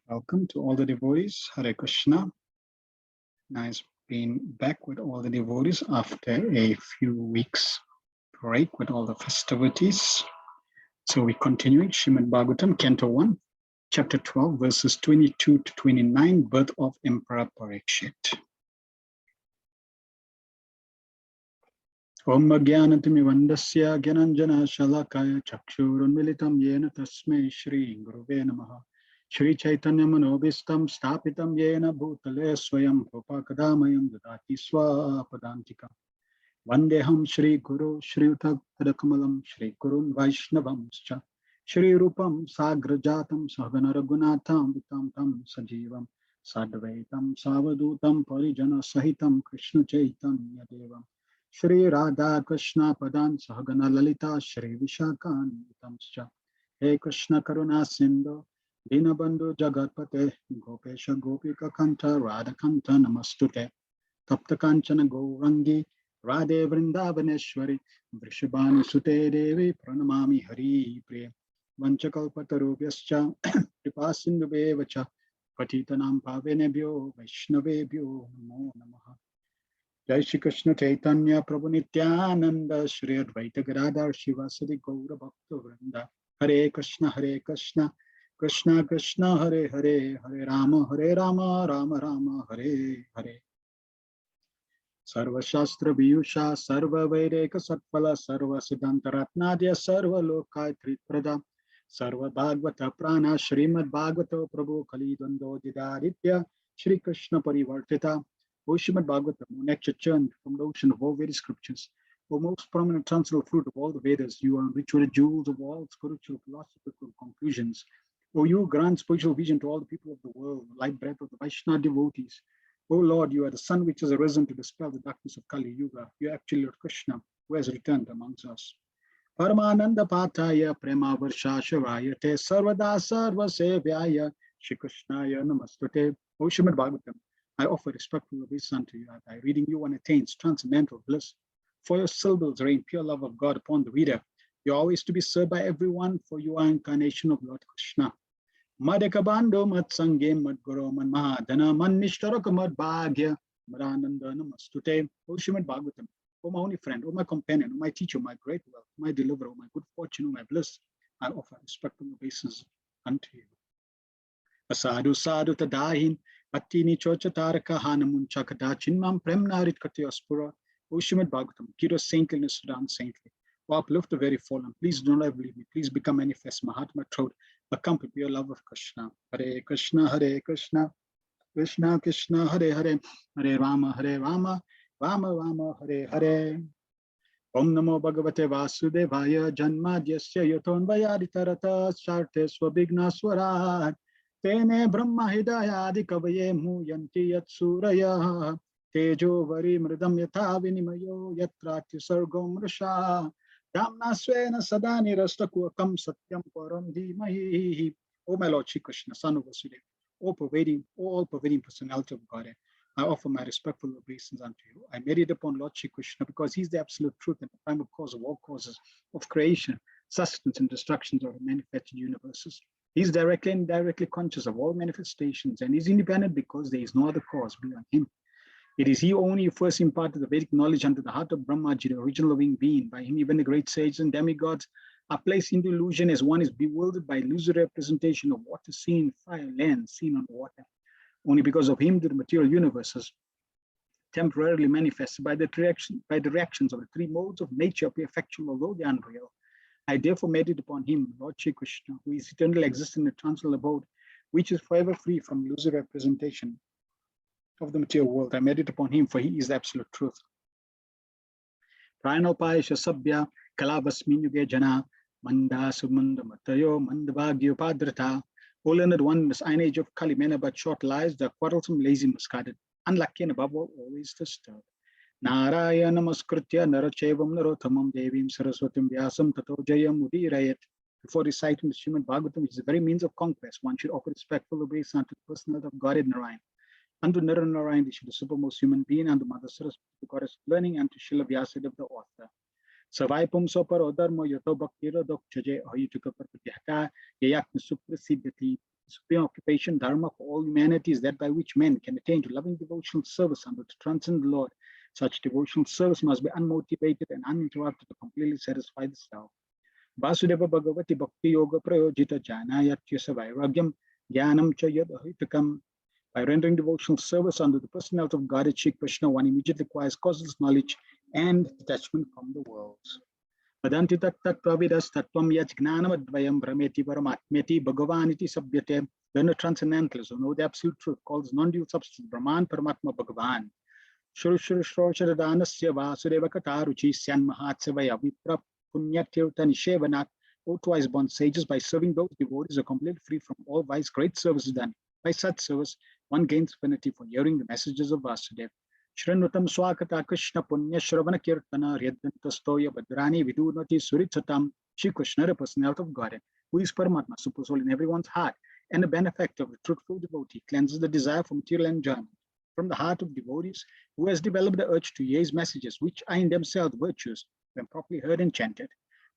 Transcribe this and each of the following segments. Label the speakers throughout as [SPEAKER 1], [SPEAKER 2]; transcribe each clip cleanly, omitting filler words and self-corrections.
[SPEAKER 1] Welcome to all the devotees. Hare Krishna. Nice being back with all the devotees after a few weeks break with all the festivities. So we continue Srimad Bhagavatam Canto 1. chapter 12, verses 22 to 29, birth of Emperor Parikshit. Om Jnanantimivandasya Gyananjana Shalakaya Chakshurunmilitam Yena Tasmai Shri Guruve Namaha Shri Chaitanya Manobhistam Stapitam Yena Bhutale Swayam Rupakadamayam Dadati Swapadantika Vandeham Shri Guru Shri Uttakamalam Shri Gurun Vaishnavamscha Shri Rupam Sagrajatam Sahagana Raghunatham Vitam Tam Sajivam Sadvaitam Savadutam Parijana Sahitam Krishna Chaitanya Devam Shri Radha Krishna Padan Sahagana Lalita Shri Vishakan Vitamscha He Krishna Karuna Sindhu Dinabandhu Jagatpate Gopesha Gopika Kanta Radha Kanta Namastute Tapta Kanchana Gourangi Radhe Vrindavaneshwari Vrishabhani Sute Devi Pranamami Hari Priya Vanchakalpatarubhyascha Kripasindhubevacha Patitanam Pavenebhyo Vaishnavebhyo Namo Namaha Jai Shri Krishna Chaitanya Prabhu Nityananda Shri Advaita Gadadhar Shivasadi Gaura Bhakta Vrinda Hare Krishna Krishna Krishna Hare Hare Hare Rama Rama Rama Hare Hare Sarva Shastra Viyusha Sarva Vedeka Satpala Sarva Siddhanta Ratnadya Sarva Lokai Triprada Sarva Bhagavata Prana Srimad Bhagavatam Prabhu Kali Dvando Didaritya Shri Krishna Parivartita O Srimad Bhagavatam, O nectar churned from the ocean of all Vedic scriptures, O most prominent transcendental fruit of all the Vedas, you are enriched with the jewels of all spiritual philosophical conclusions. O you grant spiritual vision to all the people of the world, the light breath of the Vaishnava devotees. O Lord, you are the sun which has arisen to dispel the darkness of Kali Yuga. You are actually Lord Krishna, who has returned amongst us. Paramananda Pataya Prema Varsha Shavaya Te Sarvada Sarva Sevyaya Shri Krishnaya Namastute. O Srimad Bhagavatam, I offer respectful obeisance unto you. By reading you one attains transcendental bliss. For your syllables rain pure love of God upon the reader. You are always to be served by everyone, for you are incarnation of Lord Krishna. Madhakabando Matsange Madguru Manmahadana Manishtaraka Madbhagya Madananda Namastute. O Srimad Bhagavatam, O my only friend, O my companion, O my teacher, my great wealth, my deliverer, O my good fortune, O my bliss, I offer respectful obeisance unto you. Asadu Sadhu Tadahin Attini Chochataraka Hanamun Chakata Chinmam Premnarit Katyaspura. O Srimad Bhagavatam, give us saintliness to the unsaintly. O uplift the very fallen. Please do not ever leave me. Please become manifest. Mahatma Throat. Accompanied by your love of Krishna. Hare Krishna, Krishna Krishna, Hare Hare, Hare Rama, Rama Rama, Hare Hare. Om Namo Bhagavate Vasudevaya Janmadhyasya Yatonvayaditarata Sharte Swabhigna Swarat Tene Brahma Hidayadi Kavaye Muyanti Yatsuraya Tejo Vari Mridam Yatha Vinimayo Yatrati Sargom Rasha Damna Svena Sadani Rastakuakam Satyam Param Dhimahi. O my Lord Shri Krishna, Son of Vasudeva, all pervading personality of Godhead, I offer my respectful obeisance unto you. I meditate upon Lord Shri Krishna because he is the absolute truth and the primal cause of all causes of creation, sustenance, and destructions of the manifested universes. He is directly and indirectly conscious of all manifestations and is independent because there is no other cause beyond him. It is he only who first imparted the Vedic knowledge unto the heart of Brahmaji, the original living being. By him, even the great sages and demigods are placed into illusion as one is bewildered by illusory representation of water seen, fire, land seen on water. Only because of him do the material universes temporarily manifested by the reactions of the three modes of nature appear factual, although they are unreal. I therefore meditate upon him, Lord Shri Krishna, who is eternally existent in the transcendental abode, which is forever free from illusory representation of the material world. I meditate upon him, for he is the absolute truth. Pranopayasha Sabhya Kalavasmin Yuge Jana Manda Sumanda Matayo Mandavagyo Padrata. O learned one in this iron age of Kali, men but short lives, the quarrelsome, lazy, misguided, unlucky, and above all, always disturbed. Narayana Namaskritya Narachevam Narothamam Devim Saraswatim Vyasam Tato Jayam Udirayat. Before reciting the Srimad Bhagavatam, which is the very means of conquest, one should offer respectful obeisance unto the personality of Godhead Narayan. Unto Narayan, the supermost human being, unto Mother Saraswati, the goddess of learning, and to Srila Vyasadeva, the author. Savaipum Soparo Dharma Yato Bhaktira Dok Chaje Ayutuka Parpatyaka Yayakna Suprasiddhati. Supreme occupation, dharma for all humanity is that by which men can attain to loving devotional service under the transcendent Lord. Such devotional service must be unmotivated and uninterrupted to completely satisfy the self. Vasudeva Bhagavati Bhakti Yoga Prayojita Janayatyasa Vairagyam Jnanam Cha Yad Ahitakam. By rendering devotional service under the personality of Godhead Shri Krishna, one immediately acquires causeless knowledge and detachment from the world. Vadanti tat tat pravidas tattvam yat gnanam advayam brahmeti paramatmeti bhagavaniti sabhyate. Learn transcendentalism, know the absolute truth, calls non-dual substance, Brahman Paramatma Bhagavan. Shuru Shuru Shroshadadanasya Vasudeva Kataruchi Syan Mahatsavaya Vipra Punyatirtha Nishevanat. O twice born sages, by serving those devotees are completely free from all vice, great service is done. By such service, one gains affinity for hearing the messages of Vasudeva. Shrinutam Swakata Krishna Punya Shravana Kirtana Ryadantastoya Badrani Vidurnati Suritatam. Shri Krishna, the personality of Godhead, who is Paramatma, super soul in everyone's heart, and the benefactor of the truthful devotee, cleanses the desire for material enjoyment from the heart of devotees, who has developed the urge to hear his messages, which are in themselves virtues when properly heard and chanted.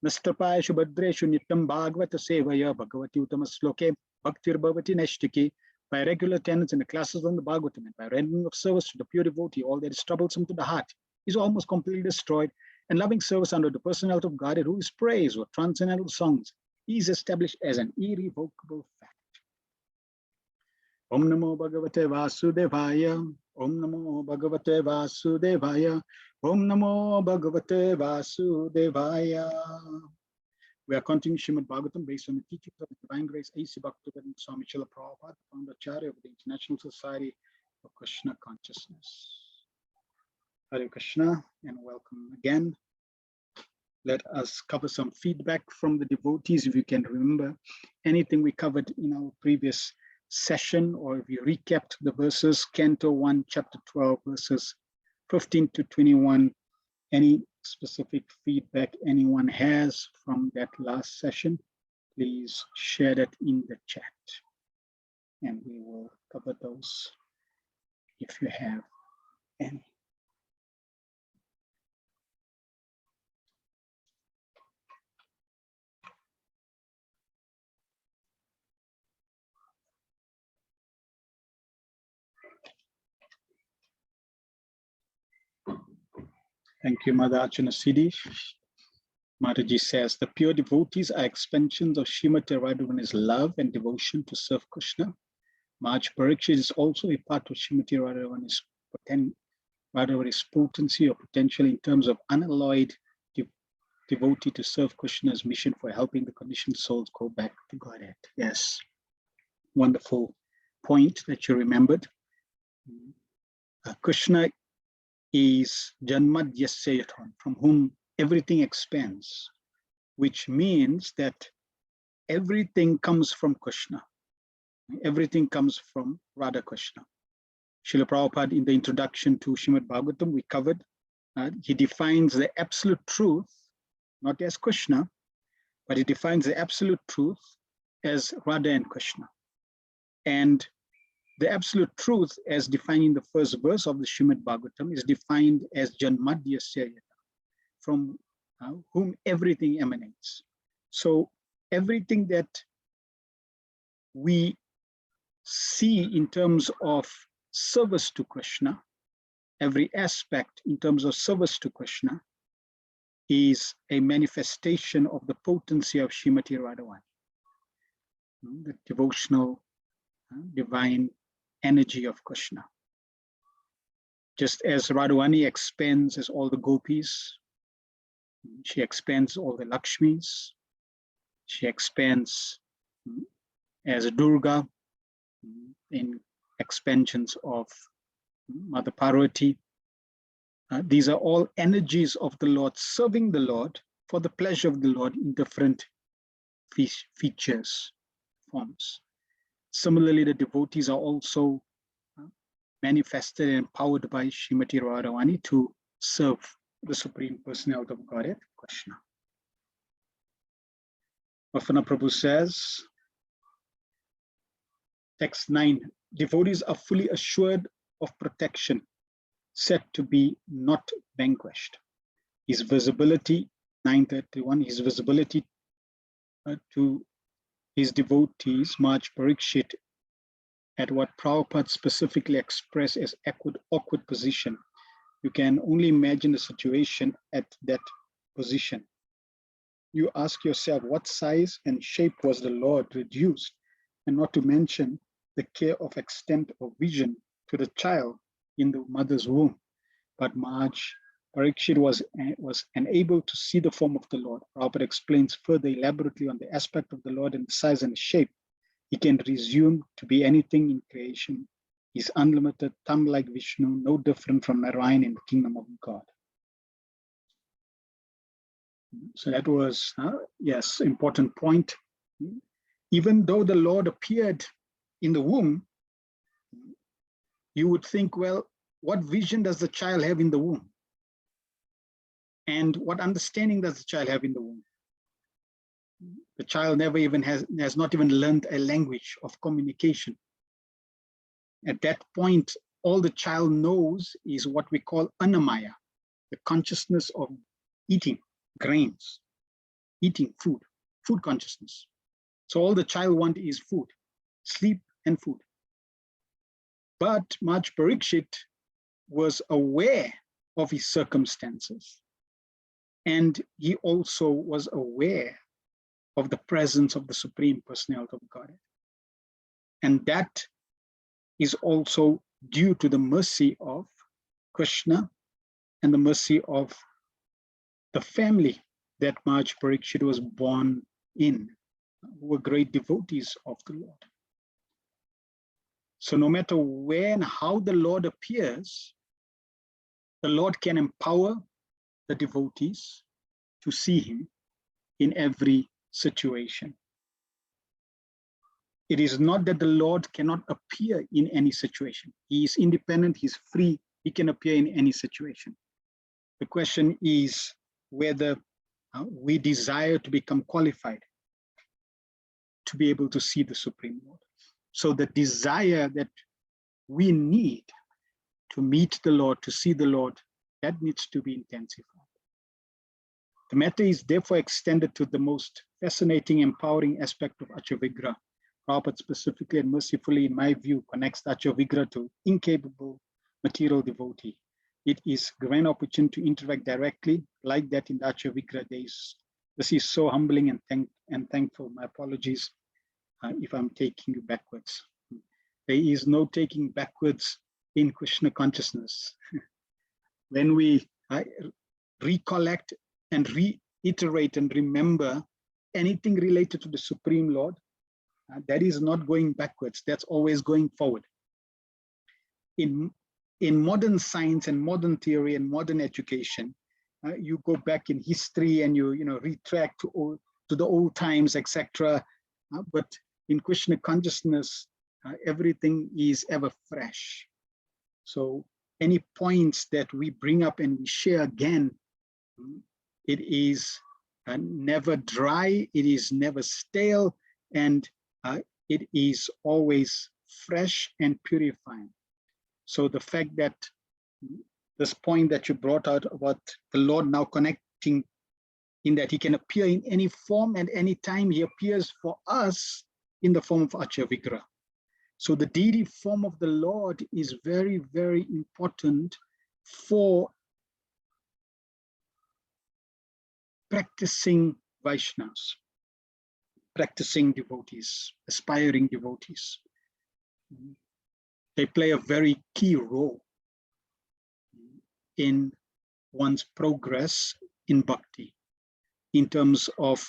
[SPEAKER 1] Nastrapayashu Bhadreshu Nitam Bhagavata Sevaya Bhagavati Uttamasloke Bhaktir Bhavati Neshtiki. By regular attendance in the classes on the Bhagavatam and by rendering of service to the pure devotee, all that is troublesome to the heart is almost completely destroyed, and loving service under the personality of Godhead, who is praise or transcendental songs, is established as an irrevocable fact. Om Namo Bhagavate Vasudevaya. Om Namo Bhagavate Vasudevaya. Om Namo Bhagavate Vasudevaya. We are continuing Srimad Bhagavatam based on the teachings of the Divine Grace A.C. Bhaktivedanta Swami Srila Prabhupada, founder Acharya of the International Society of Krishna Consciousness. Hare Krishna and welcome again. Let us cover some feedback from the devotees. If you can remember anything we covered in our previous session, or if you recapped the verses, Canto 1, Chapter 12, verses 15 to 21, any specific feedback anyone has from that last session, please share that in the chat and we will cover those if you have any. Thank you, Mother Archana Siddhi. Mataji says, the pure devotees are expansions of Srimati Radharani's love and devotion to serve Krishna. Maj Parikshit is also a part of Srimati Radharani's potency or potential in terms of unalloyed devotee to serve Krishna's mission for helping the conditioned souls go back to Godhead. Yes, wonderful point that you remembered. Krishna is Janmadhyasyayaton, from whom everything expands, which means that everything comes from Krishna. Everything comes from Radha Krishna. Srila Prabhupada, in the introduction to Srimad Bhagavatam, we covered, he defines the absolute truth, not as Krishna, but he defines the absolute truth as Radha and Krishna. And the absolute truth, as defined in the first verse of the Srimad Bhagavatam, is defined as Janmadhyasya, from whom everything emanates. So everything that we see in terms of service to Krishna, every aspect in terms of service to Krishna, is a manifestation of the potency of Srimati Radharani, the devotional, divine energy of Krishna. Just as Radharani expands as all the gopis, she expands all the Lakshmis, she expands as Durga in expansions of Mother Parvati. These are all energies of the Lord, serving the Lord for the pleasure of the Lord in different features, forms. Similarly, the devotees are also manifested and empowered by Srimati Radharani to serve the Supreme Personality of Godhead, Krishna. Bhavana Prabhu says, text 9, devotees are fully assured of protection, said to be not vanquished. His visibility, 931, his visibility to his devotees, Maj Parikshit, at what Prabhupada specifically expressed as awkward position. You can only imagine the situation at that position. you ask yourself, what size and shape was the Lord reduced? And not to mention the care of extent of vision to the child in the mother's womb. But Parikshit was unable to see the form of the Lord. Prabhupada explains further elaborately on the aspect of the Lord and the size and the shape. He can resume to be anything in creation. He's unlimited, tongue like Vishnu, no different from Narayan in the kingdom of God. So that was, yes, important point. Even though the Lord appeared in the womb, you would think, well, what vision does the child have in the womb? And what understanding does the child have in the womb? The child never even has not even learned a language of communication. At that point, all the child knows is what we call anamaya, the consciousness of eating grains, eating food consciousness. So all the child wants is food, sleep and food. But Maharaj Parikshit was aware of his circumstances. And he also was aware of the presence of the Supreme Personality of Godhead. And that is also due to the mercy of Krishna and the mercy of the family that Maharaj Parikshit was born in, who were great devotees of the Lord. So no matter where and how the Lord appears, the Lord can empower the devotees to see him in every situation. It is not that the Lord cannot appear in any situation. He is independent, he's free, he can appear in any situation. The question is whether we desire to become qualified to be able to see the Supreme Lord. So the desire that we need to meet the Lord, to see the Lord, that needs to be intensified. The matter is therefore extended to the most fascinating, empowering aspect of Achavigra. Prabhupada specifically and mercifully, in my view, connects Achavigra to incapable material devotee. It is a grand opportunity to interact directly like that in the Achavigra days. This is so humbling and thankful. My apologies if I'm taking you backwards. There is no taking backwards in Krishna consciousness. When we recollect and reiterate and remember anything related to the Supreme Lord, that is not going backwards, that's always going forward. In modern science and modern theory and modern education, you go back in history and you retract to the old times, etc. But in Krishna consciousness, everything is ever fresh. So any points that we bring up and we share again, it is never dry, it is never stale, and it is always fresh and purifying. So the fact that this point that you brought out about the Lord now connecting in that he can appear in any form and any time, he appears for us in the form of Achavigra. So the deity form of the Lord is very, very important for practicing Vaishnavas, practicing devotees, aspiring devotees. They play a very key role in one's progress in bhakti, in terms of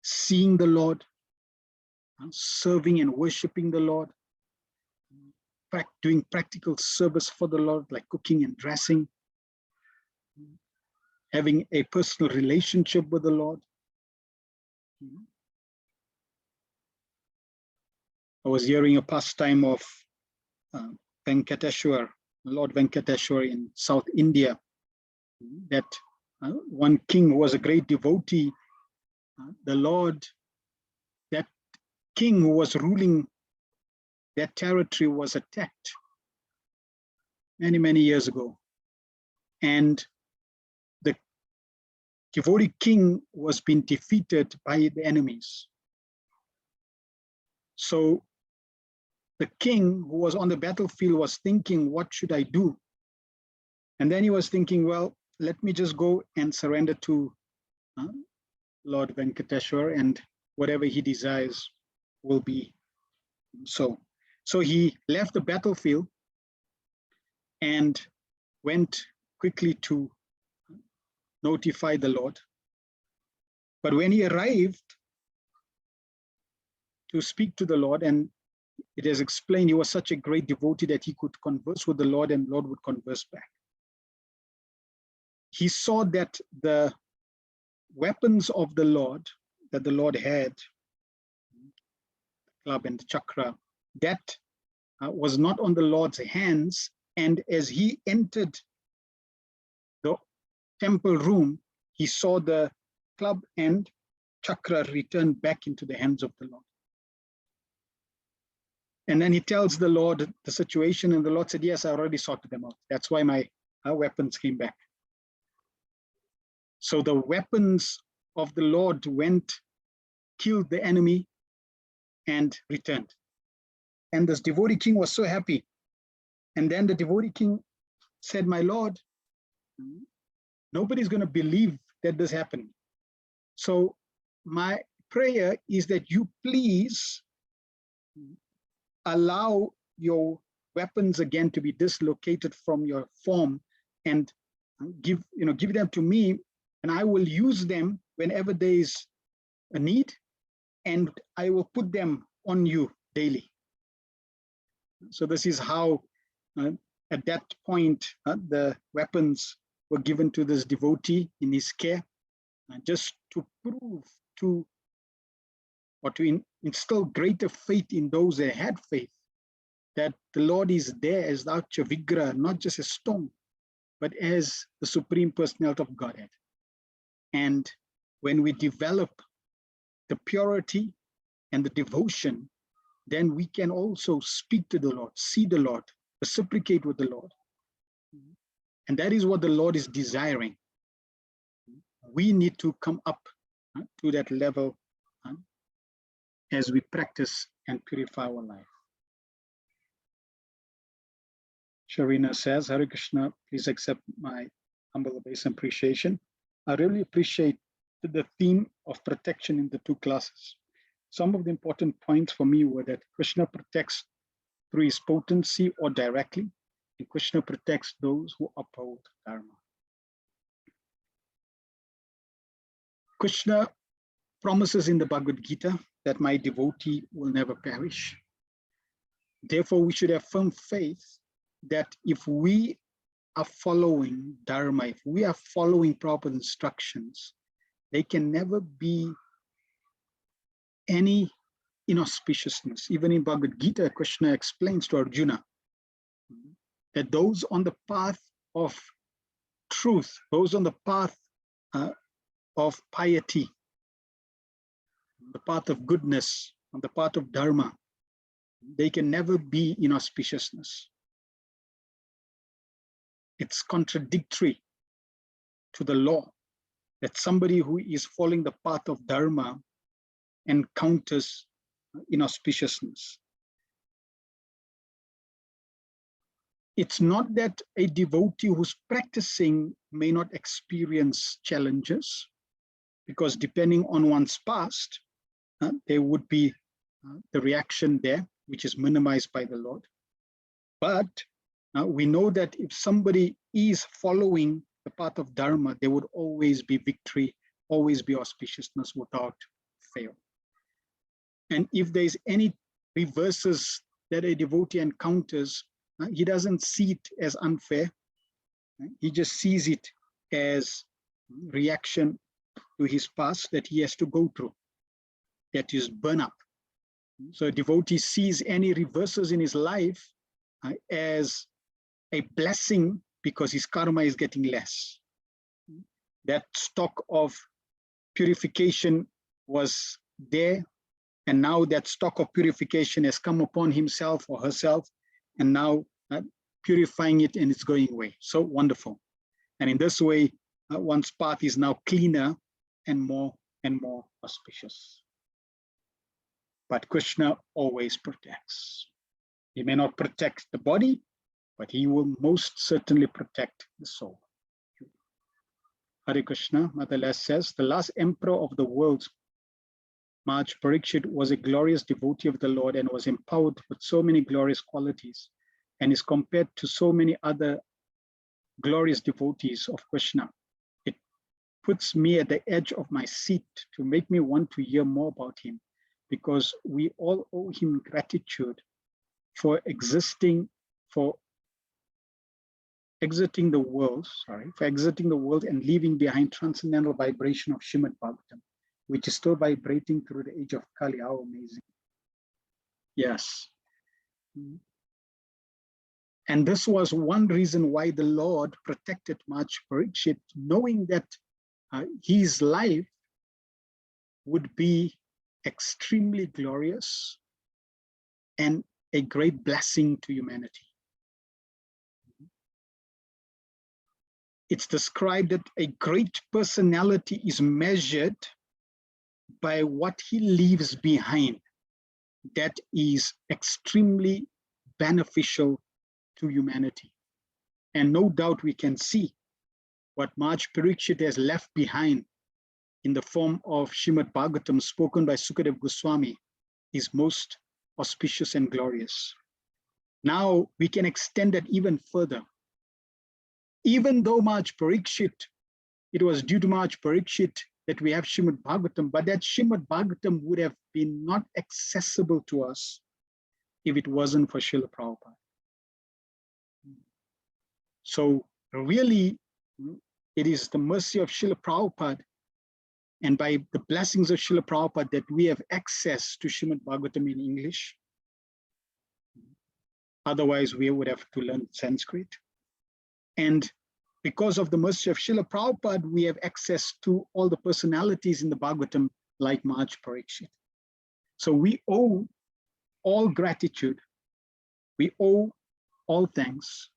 [SPEAKER 1] seeing the Lord, serving and worshiping the Lord, doing practical service for the Lord, like cooking and dressing, having a personal relationship with the Lord. I was hearing a pastime of Venkateshwar, Lord Venkateshwar in South India, that one king who was a great devotee, the Lord, that king who was ruling that territory was attacked many, many years ago. And the devotee king was being defeated by the enemies. So the king who was on the battlefield was thinking, what should I do? And then he was thinking, well, let me just go and surrender to Lord Venkateshwar, and whatever he desires will be so. So he left the battlefield and went quickly to notify the Lord. But when he arrived to speak to the Lord, and it is explained he was such a great devotee that he could converse with the Lord and Lord would converse back. He saw that the weapons of the Lord that the Lord had, club and the chakra, that was not on the Lord's hands. And as he entered the temple room, he saw the club and chakra return back into the hands of the Lord. And then he tells the Lord the situation, and the Lord said, yes, I already sorted them out. That's why my weapons came back. So the weapons of the Lord went, killed the enemy, and returned. And this devotee king was so happy. And then the devotee king said, my Lord, nobody's going to believe that this happened. So my prayer is that you please allow your weapons again to be dislocated from your form and give them to me, and I will use them whenever there is a need, and I will put them on you daily. So this is how at that point the weapons were given to this devotee in his care, just to prove to instill greater faith in those that had faith, that the Lord is there as the Vigra, not just a stone, but as the Supreme Personality of Godhead. And when we develop the purity and the devotion, then we can also speak to the Lord, see the Lord, reciprocate with the Lord. And that is what the Lord is desiring. We need to come up to that level as we practice and purify our life. Sharina says, Hare Krishna, please accept my humble obeisance and appreciation. I really appreciate the theme of protection in the two classes. Some of the important points for me were that Krishna protects through his potency or directly, and Krishna protects those who uphold Dharma. Krishna promises in the Bhagavad Gita that my devotee will never perish. Therefore, we should have firm faith that if we are following Dharma, if we are following proper instructions, there can never be any inauspiciousness. Even in Bhagavad Gita, Krishna explains to Arjuna that those on the path of truth, those on the path of piety, the path of goodness, on the path of Dharma, they can never be inauspiciousness. It's contradictory to the law that somebody who is following the path of Dharma encounters inauspiciousness. It's not that a devotee who's practicing may not experience challenges, because depending on one's past, there would be the reaction there, which is minimized by the Lord. But we know that if somebody is following the path of Dharma, there would always be victory, always be auspiciousness without fail. And if there's any reverses that a devotee encounters, he doesn't see it as unfair. He just sees it as reaction to his past that he has to go through, that is burn up. So a devotee sees any reverses in his life as a blessing because his karma is getting less. That stock of purification was there, and now that stock of purification has come upon himself or herself, and now purifying it and it's going away. So wonderful. And in this way, one's path is now cleaner and more auspicious. But Krishna always protects. He may not protect the body, but he will most certainly protect the soul. Hare Krishna, Mother Les says, the last emperor of the world, Maharaj Parikshit, was a glorious devotee of the Lord and was empowered with so many glorious qualities and is compared to so many other glorious devotees of Krishna. It puts me at the edge of my seat to make me want to hear more about him, because we all owe him gratitude for exiting the world, and leaving behind transcendental vibration of Srimad Bhagavatam, which is still vibrating through the age of Kali. How amazing. Yes. And this was one reason why the Lord protected Maharaj Parikshit, knowing that his life would be extremely glorious and a great blessing to humanity. It's described that a great personality is measured by what he leaves behind that is extremely beneficial to humanity. And no doubt we can see what Maharaj Parikshit has left behind in the form of Srimad Bhagavatam spoken by Sukadeva Goswami is most auspicious and glorious. Now we can extend that even further. Even though Maharaj Parikshit, it was due to Maharaj Parikshit that we have Srimad Bhagavatam, but that Srimad Bhagavatam would have been not accessible to us if it wasn't for Srila Prabhupada. So really, it is the mercy of Srila Prabhupada and by the blessings of Srila Prabhupada that we have access to Srimad Bhagavatam in English. Otherwise, we would have to learn Sanskrit. And because of the mercy of Srila Prabhupada, we have access to all the personalities in the Bhagavatam like Maharaj Parikshit. So we owe all gratitude, we owe all thanks,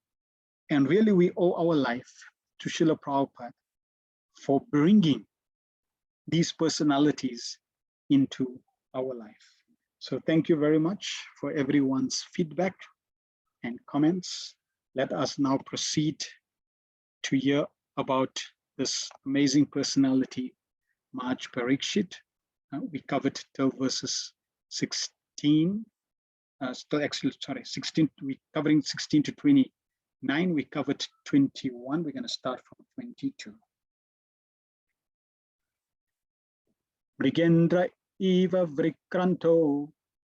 [SPEAKER 1] and really we owe our life to Srila Prabhupada for bringing these personalities into our life. So thank you very much for everyone's feedback and comments. Let us now proceed to hear about this amazing personality, Maharaj Parikshit. We covered till verses 16, 16, we're covering 16 to 29. We covered 21. We're going to start from 22. Brigendra iva vrikranto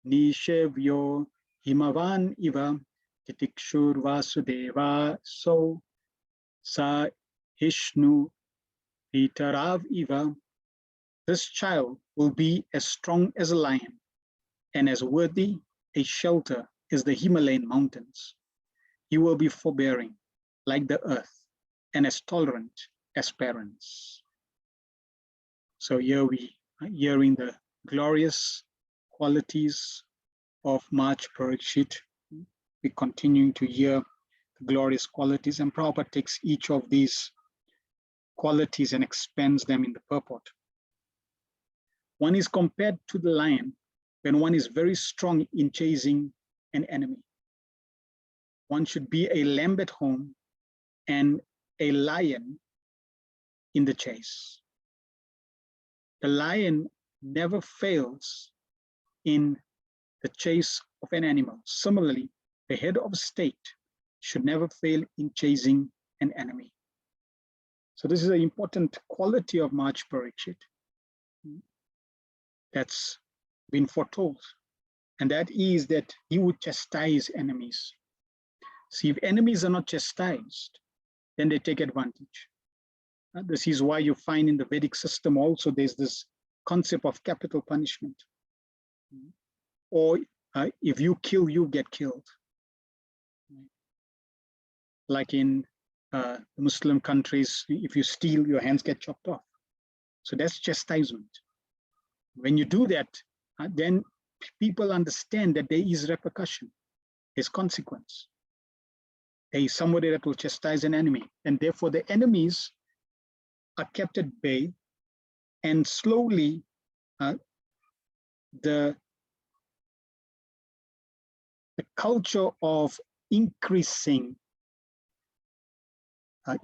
[SPEAKER 1] nishevyo himavan iva titikshur vasudeva so sa hishnu pitarav iva. This child will be as strong as a lion and as worthy a shelter as the Himalayan mountains. He will be forbearing like the earth and as tolerant as parents. So here we are hearing the glorious qualities of Maharaj Parikshit. We're continuing to hear the glorious qualities, and Prabhupada takes each of these qualities and expands them in the purport. One is compared to the lion when one is very strong in chasing an enemy. One should be a lamb at home and a lion in the chase. The lion never fails in the chase of an animal. Similarly, the head of state should never fail in chasing an enemy. So this is an important quality of Maharaj Parikshit that's been foretold, and that is that he would chastise enemies. See, if enemies are not chastised, then they take advantage. This is why you find in the Vedic system also there's this concept of capital punishment. Or if you kill, you get killed. Like in Muslim countries, if you steal, your hands get chopped off. So that's chastisement. When you do that, then people understand that there is repercussion, there's consequence. There is somebody that will chastise an enemy, and therefore the enemies are kept at bay, and slowly the culture of increasing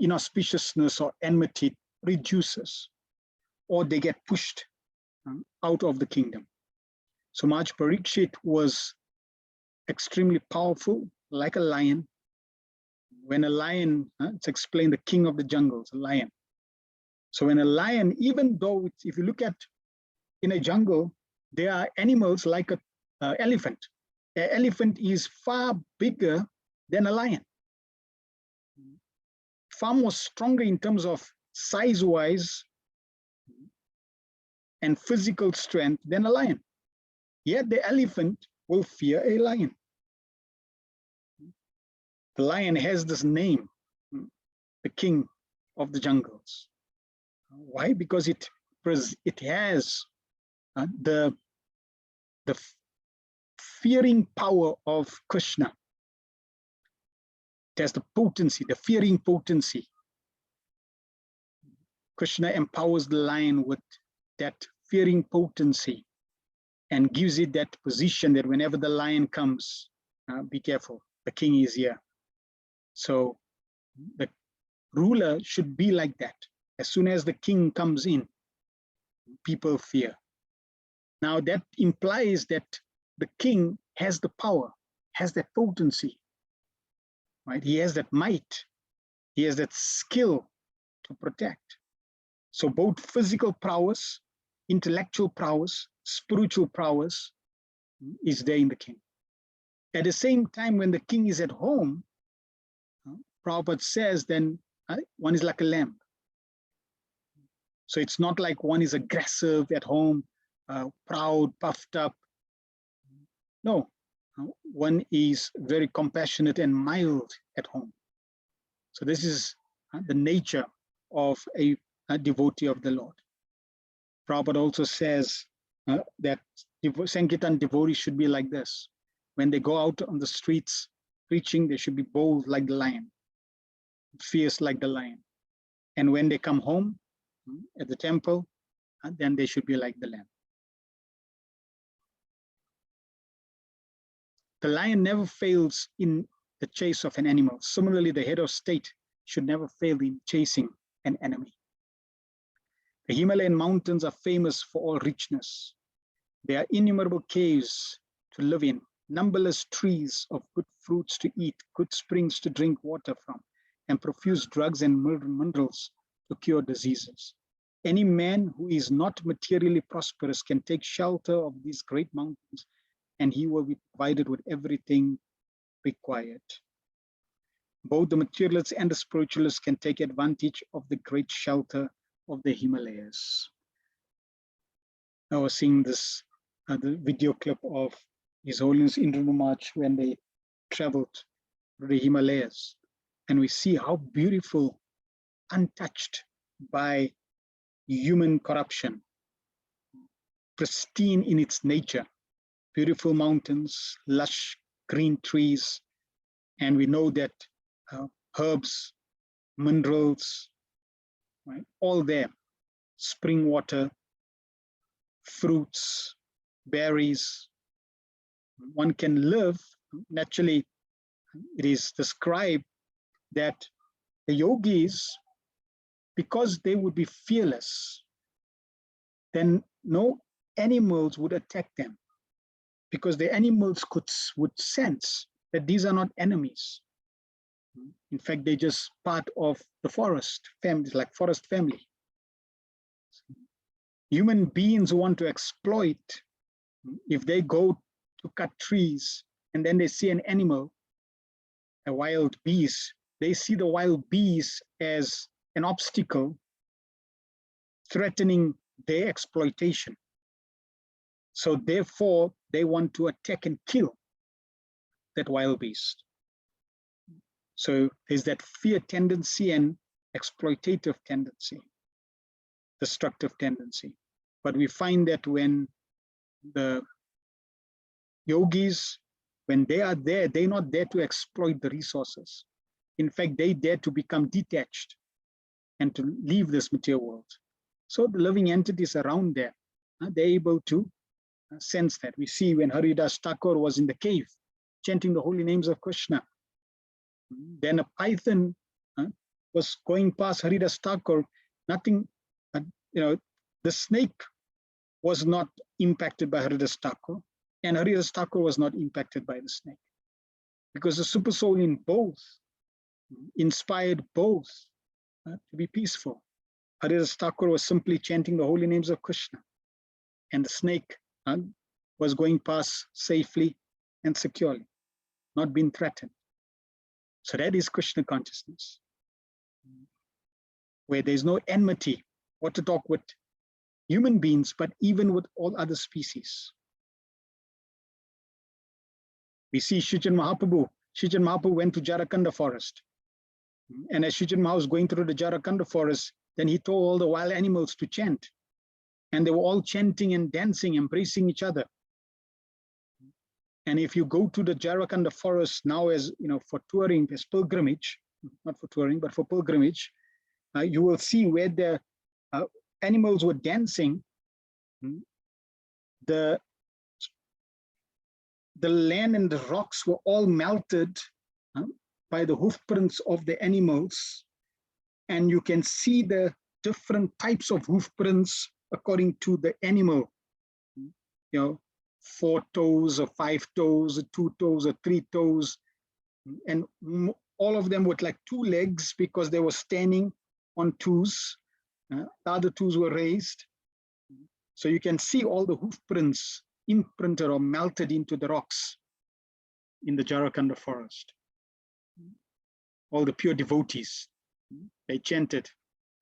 [SPEAKER 1] inauspiciousness or enmity reduces or they get pushed out of the kingdom. So Maharaj Parikshit was extremely powerful, like a lion. When a lion, it's explained the king of the jungle, a lion. So when a lion, even though if you look at in a jungle, there are animals like an elephant. An elephant is far bigger than a lion, far more stronger in terms of size-wise and physical strength than a lion. Yet the elephant will fear a lion. The lion has this name, the king of the jungles. Why? Because it has the fearing power of Krishna. It has the potency, the fearing potency. Krishna empowers the lion with that fearing potency and gives it that position that whenever the lion comes, be careful, the king is here. So the ruler should be like that. As soon as the king comes in, people fear. Now that implies that the king has the power, has that potency, right? He has that might, he has that skill to protect. So both physical prowess, intellectual prowess, spiritual prowess is there in the king. At the same time, when the king is at home, Prabhupada says, then one is like a lamb. So it's not like one is aggressive at home, proud, puffed up. No, one is very compassionate and mild at home. So this is the nature of a devotee of the Lord. Prabhupada also says that Sankirtan devotees should be like this. When they go out on the streets preaching, they should be bold like the lion, fierce like the lion. And when they come home at the temple, then they should be like the lamb. The lion never fails in the chase of an animal. Similarly, the head of state should never fail in chasing an enemy. The Himalayan mountains are famous for all richness. There are innumerable caves to live in, numberless trees of good fruits to eat, good springs to drink water from, and profuse drugs and minerals to cure diseases. Any man who is not materially prosperous can take shelter of these great mountains, and he will be provided with everything required. Both the materialists and the spiritualists can take advantage of the great shelter of the Himalayas. I was seeing this the video clip of His Holiness Indra Maharaj when they traveled to the Himalayas, and we see how beautiful, untouched by human corruption, pristine in its nature, beautiful mountains, lush green trees, and we know that herbs, minerals, right, all there, spring water, fruits, berries. One can live naturally. It is described that the yogis, because they would be fearless, then no animals would attack them, because the animals would sense that these are not enemies. In fact, they're just part of the forest family, like forest family. Human beings who want to exploit, if they go to cut trees and then they see an animal, a wild beast, they see the wild beast as an obstacle threatening their exploitation. So therefore, they want to attack and kill that wild beast. So there's that fear tendency and exploitative tendency, destructive tendency. But we find that when the yogis, when they are there, they're not there to exploit the resources. In fact, they're there to become detached and to leave this material world. So the living entities around there, they're able to sense that. We see when Haridas Thakur was in the cave, chanting the holy names of Krishna. Then a python was going past Haridas Thakur, Nothing, the snake was not impacted by Haridas Thakur, and Haridas Thakur was not impacted by the snake, because the super soul in both inspired both to be peaceful. Haridas Thakur was simply chanting the holy names of Krishna, and the snake was going past safely and securely, not being threatened. So that is Krishna consciousness, where there's no enmity, what to talk with human beings, but even with all other species. We see Srijan Mahaprabhu went to Jarakanda forest. And as Srijan Maha was going through the Jarakanda forest, then he told all the wild animals to chant. And they were all chanting and dancing, embracing each other. And if you go to the Jarakanda forest now, as for touring, as pilgrimage, not for touring, but for pilgrimage, you will see where the animals were dancing. The land and the rocks were all melted by the hoof prints of the animals. And you can see the different types of hoof prints according to the animal. 4 toes or 5 toes, or 2 toes or 3 toes. And all of them with like 2 legs because they were standing on toes. The other toes were raised. So you can see all the hoof prints imprinted or melted into the rocks in the Jarakanda forest. All the pure devotees, they chanted,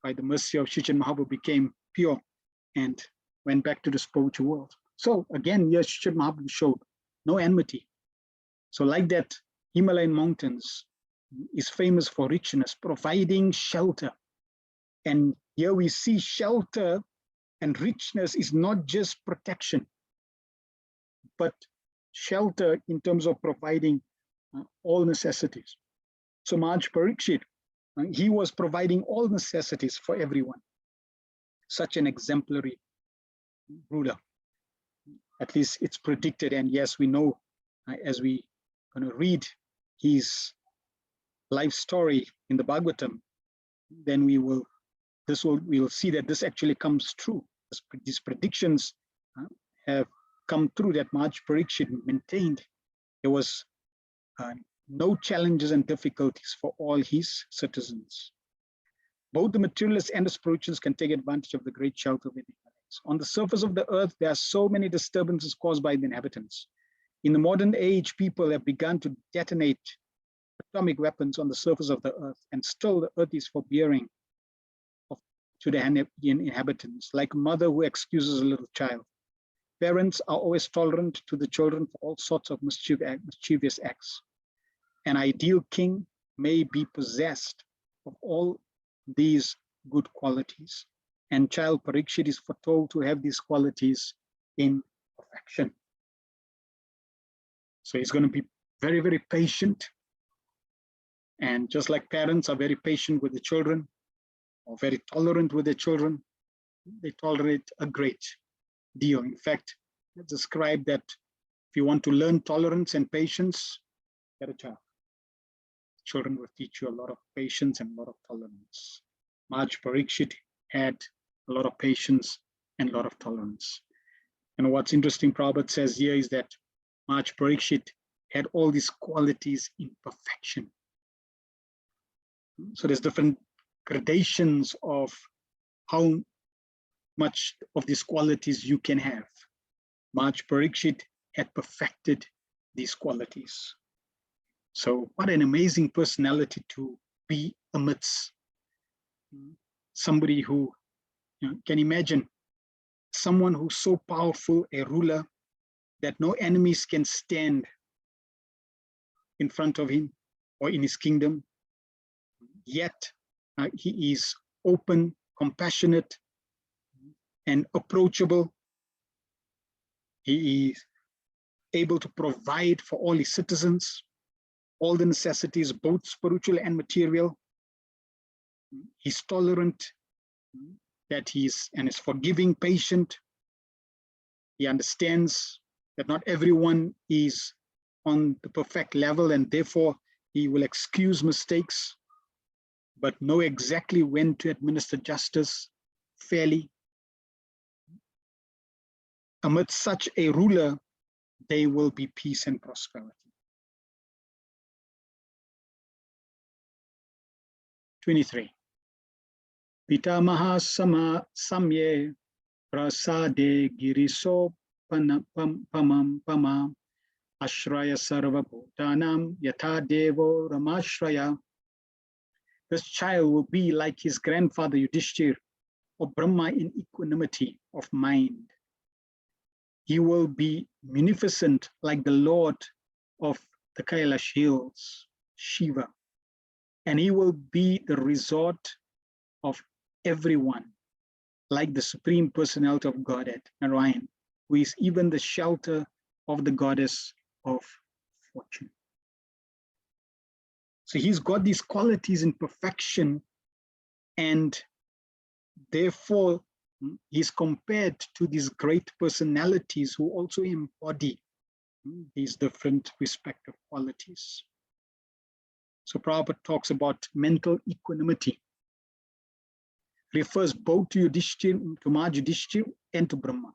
[SPEAKER 1] by the mercy of Srijan Mahaprabhu became pure and went back to the spiritual world. So again, yes, Srijan Mahaprabhu showed no enmity. So like that, Himalayan mountains is famous for richness, providing shelter. And here we see shelter and richness is not just protection, but shelter in terms of providing all necessities. So Maharaj Parikshit, he was providing all necessities for everyone. Such an exemplary ruler. At least it's predicted, and yes, we know as we going to read his life story in the Bhagavatam, then we will see that this actually comes true. These predictions have come true, that Maharaj Parikshit maintained there was no challenges and difficulties for all his citizens. Both the materialists and the spiritualists can take advantage of the great shelter within the Himalayas. On the surface of the earth, there are so many disturbances caused by the inhabitants. In the modern age, people have begun to detonate atomic weapons on the surface of the earth, and still the earth is forbearing to the inhabitants, like a mother who excuses a little child. Parents are always tolerant to the children for all sorts of mischievous acts. An ideal king may be possessed of all these good qualities, and child Parikshit is foretold to have these qualities in perfection. So he's going to be very, very patient. And just like parents are very patient with the children, or very tolerant with their children, they tolerate a great deal. In fact, let's describe that if you want to learn tolerance and patience, get a child. Children will teach you a lot of patience and a lot of tolerance. Maharaj Parikshit had a lot of patience and a lot of tolerance. And what's interesting, Prabhupada says here, is that Maharaj Parikshit had all these qualities in perfection. So there's different gradations of how much of these qualities you can have. Maharaj Parikshit had perfected these qualities. So what an amazing personality to be amidst. Somebody who, can imagine someone who's so powerful, a ruler, that no enemies can stand in front of him or in his kingdom. Yet he is open, compassionate, and approachable. He is able to provide for all his citizens all the necessities, both spiritual and material. He's tolerant, that he's and is forgiving, patient. He understands that not everyone is on the perfect level, and therefore he will excuse mistakes. but know exactly when to administer justice fairly. Amidst such a ruler, there will be peace and prosperity. 23. Pitamaha samye prasade giriso pama ashraya sarva bhutanam yatha devo ramashraya. This child will be like his grandfather Yudhishthir, or Brahma in equanimity of mind. He will be munificent like the Lord of the Kailash hills, Shiva. And he will be the resort of everyone, like the Supreme Personality of Godhead, Narayan, who is even the shelter of the goddess of fortune. So he's got these qualities in perfection, and therefore he's compared to these great personalities who also embody these different respective qualities. So Prabhupada talks about mental equanimity, refers both to Yudhishthir, to Maharaj Yudhishthir, and to Brahma,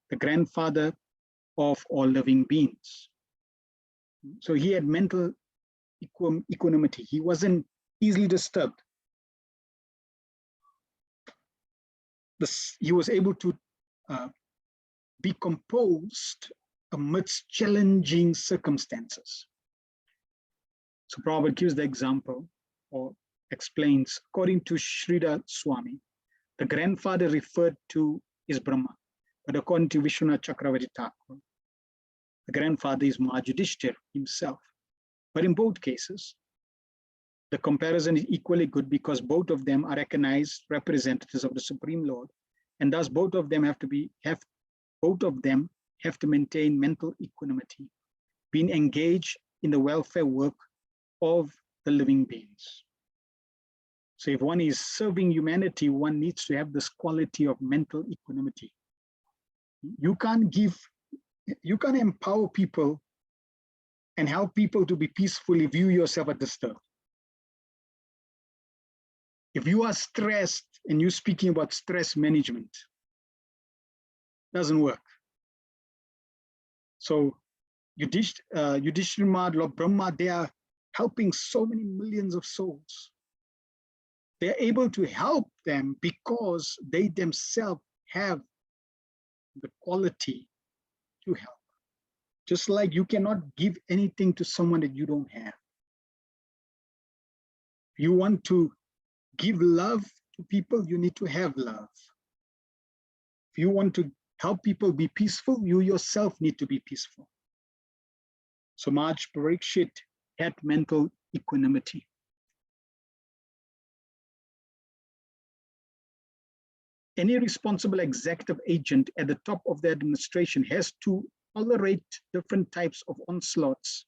[SPEAKER 1] the grandfather of all living beings. So he had mental equanimity. He wasn't easily disturbed. He was able to be composed amidst challenging circumstances. So Prabhupada gives the example or explains, according to Sridhar Swami, the grandfather referred to is Brahma, but according to Vishwanath Chakravarti Thakur, the grandfather is Maharaj Yudhishthir himself. But in both cases, the comparison is equally good because both of them are recognized representatives of the Supreme Lord, and thus both of them have to maintain mental equanimity, being engaged in the welfare work of the living beings. So if one is serving humanity, one needs to have this quality of mental equanimity. You can't empower people and help people to be peaceful if you yourself are disturbed. If you are stressed and you're speaking about stress management, doesn't work. So Yudhishthira, Lord Brahma, they are helping so many millions of souls. They're able to help them because they themselves have the quality to help. Just like you cannot give anything to someone that you don't have. You want to give love to people, you need to have love. If you want to help people be peaceful, you yourself need to be peaceful. So Maharaj Parikshit had mental equanimity. Any responsible executive agent at the top of the administration has to tolerate different types of onslaughts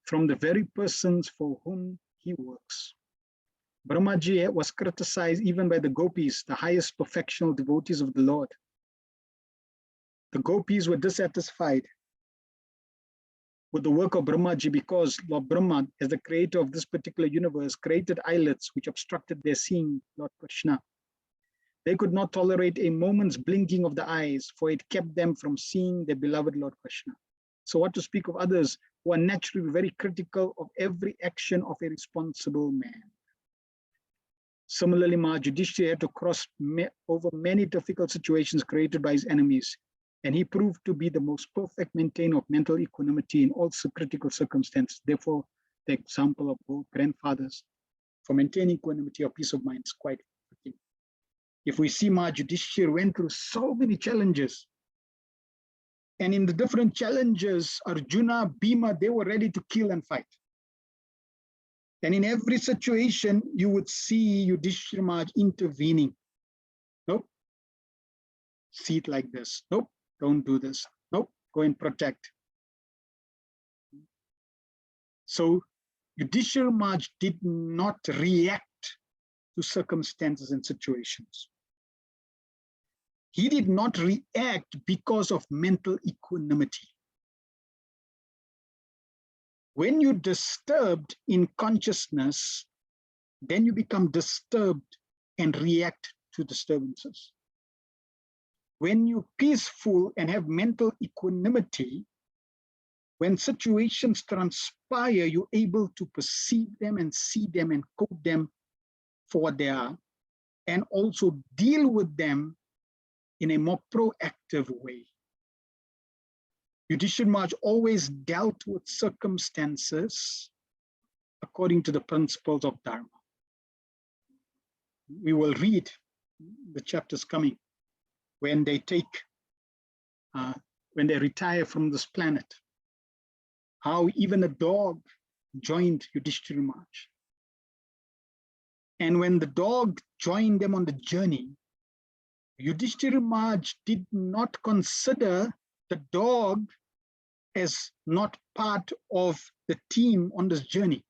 [SPEAKER 1] from the very persons for whom he works. Brahmaji was criticized even by the gopis, the highest perfectional devotees of the Lord. The gopis were dissatisfied with the work of Brahmaji because Lord Brahma, as the creator of this particular universe, created islets which obstructed their seeing Lord Krishna. They could not tolerate a moment's blinking of the eyes, for it kept them from seeing their beloved Lord Krishna. So what to speak of others who are naturally very critical of every action of a responsible man. Similarly, Maharaj Yudhishthira had to cross over many difficult situations created by his enemies, and he proved to be the most perfect maintainer of mental equanimity in all critical circumstances. Therefore, the example of both grandfathers for maintaining equanimity or peace of mind is quite fitting. If we see Maharaj Yudhishthira went through so many challenges, and in the different challenges, Arjuna, Bhima, they were ready to kill and fight. And in every situation, you would see Yudhishthira Maharaj intervening. Nope, see it like this. Nope, don't do this. Nope, go and protect. So Yudhishthira Maharaj did not react to circumstances and situations. He did not react because of mental equanimity. When you're disturbed in consciousness, then you become disturbed and react to disturbances. When you're peaceful and have mental equanimity, when situations transpire, you're able to perceive them and see them and cope them for what they are, and also deal with them in a more proactive way. Yudhishthira Maharaj always dealt with circumstances according to the principles of Dharma. We will read the chapters coming when they retire from this planet, how even a dog joined Yudhishthira Maharaj. And when the dog joined them on the journey, Yudhishthira Maharaj did not consider the dog as not part of the team on this journey.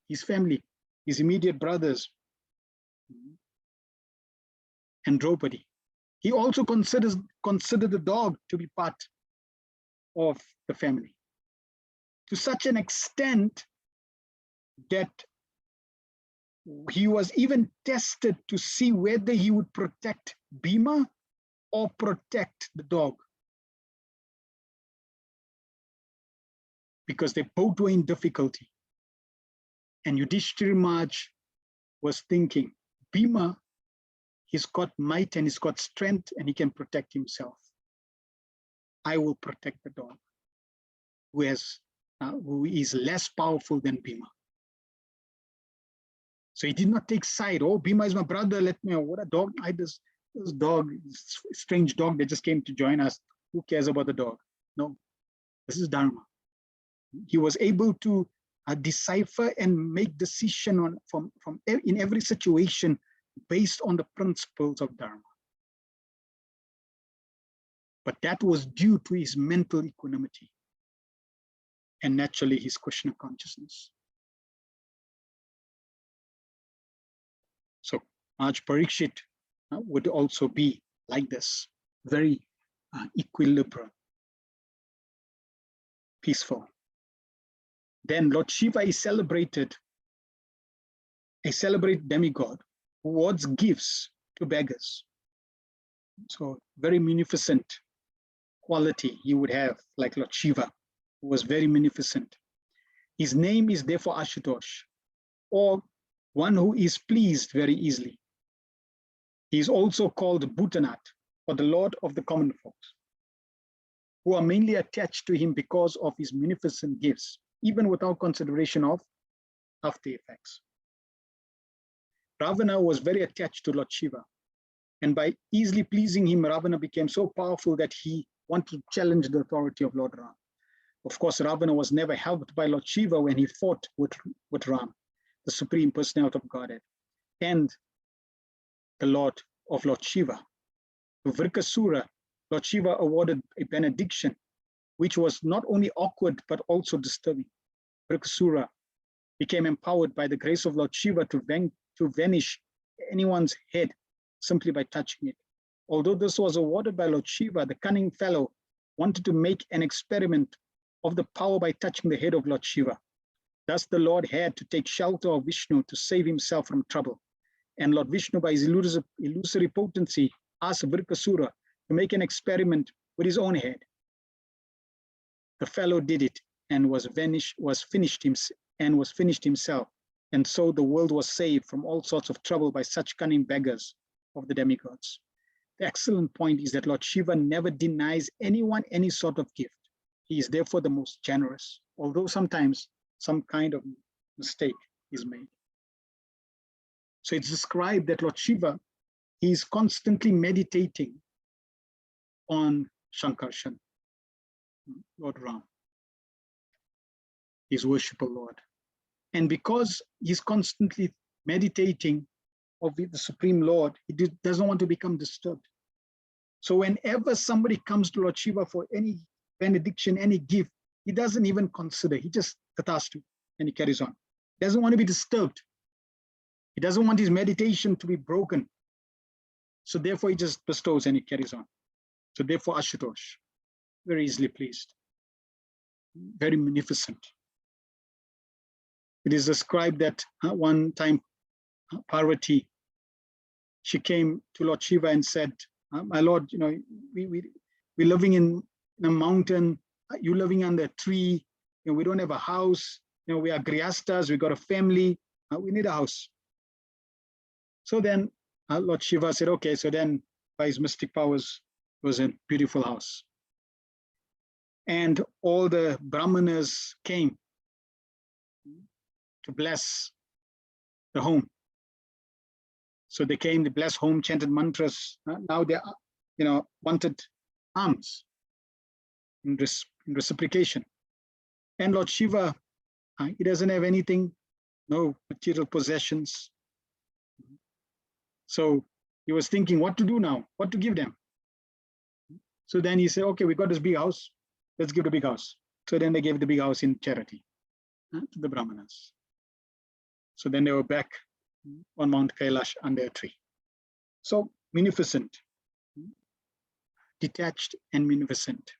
[SPEAKER 1] His family, his immediate brothers, and Draupadi. He also considered the dog to be part of the family, to such an extent that he was even tested to see whether he would protect Bhima or protect the dog, because they both were in difficulty. And Yudhishthira Maharaj was thinking, Bhima, he's got might and he's got strength and he can protect himself. I will protect the dog, who is less powerful than Bhima. So he did not take side. Oh, Bhima is my brother. Let me, what a dog. This dog, strange dog that just came to join us. Who cares about the dog? No, this is Dharma. He was able to decipher and make decision in every situation based on the principles of Dharma. But that was due to his mental equanimity and naturally his Krishna consciousness. So Maharaj Parikshit would also be like this, very equilibrium, peaceful. Then Lord Shiva is celebrated, a celebrated demigod who awards gifts to beggars. So very munificent quality he would have, like Lord Shiva, who was very munificent. His name is therefore Ashutosh, or one who is pleased very easily. He is also called Bhutanath, or the Lord of the common folks, who are mainly attached to him because of his munificent gifts, even without consideration of after effects. Ravana was very attached to Lord Shiva, and by easily pleasing him, Ravana became so powerful that he wanted to challenge the authority of Lord Ram. Of course, Ravana was never helped by Lord Shiva when he fought with Ram, the Supreme Personality of Godhead, and the Lord of Lord Shiva. To Vrikasura, Lord Shiva awarded a benediction, which was not only awkward, but also disturbing. Vrikasura became empowered by the grace of Lord Shiva to vanish anyone's head simply by touching it. Although this was awarded by Lord Shiva, the cunning fellow wanted to make an experiment of the power by touching the head of Lord Shiva. Thus the Lord had to take shelter of Vishnu to save himself from trouble. And Lord Vishnu, by his illusory potency, asked Vrikasura to make an experiment with his own head. The fellow did it and was finished himself. And so the world was saved from all sorts of trouble by such cunning beggars of the demigods. The excellent point is that Lord Shiva never denies anyone any sort of gift. He is therefore the most generous, although sometimes some kind of mistake is made. So it's described that Lord Shiva, he is constantly meditating on Shankarshan, Lord Ram, his worshipful Lord. And because he's constantly meditating of the Supreme Lord, he doesn't want to become disturbed. So whenever somebody comes to Lord Shiva for any benediction, any gift, he doesn't even consider, he just tatastu and he carries on. He doesn't want to be disturbed. He doesn't want his meditation to be broken. So therefore he just bestows and he carries on. So therefore Ashutosh, very easily pleased, very munificent. It is described that one time Parvati, she came to Lord Shiva and said, my Lord, we're living in a mountain, you're living under a tree, we don't have a house, we are grihastas, we got a family, we need a house. So then Lord Shiva said, okay, so then by his mystic powers, it was a beautiful house. And all the Brahmanas came to bless the home. So they came, they blessed home, chanted mantras. Now they, wanted alms in reciprocation. And Lord Shiva, he doesn't have anything, no material possessions. So he was thinking what to do now, what to give them. So then he said, okay, we got this big house, let's give the big house. So then they gave the big house in charity to the Brahmanas. So then they were back on Mount Kailash under a tree. So munificent, detached and munificent.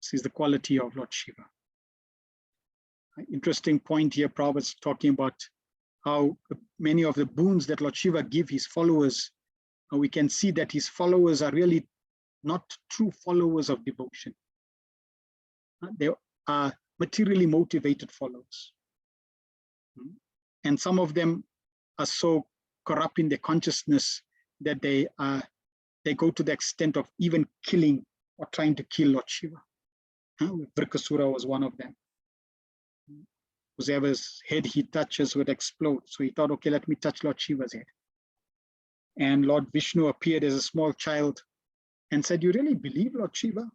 [SPEAKER 1] This is the quality of Lord Shiva. Interesting point here, Prabhupada is talking about how many of the boons that Lord Shiva gives his followers, we can see that his followers are really not true followers of devotion. They are materially motivated followers. And some of them are so corrupt in their consciousness that they go to the extent of even killing or trying to kill Lord Shiva. Vrikasura was one of them. Whoever's head he touches would explode. So he thought, okay, let me touch Lord Shiva's head. And Lord Vishnu appeared as a small child and said, you really believe Lord Shiva?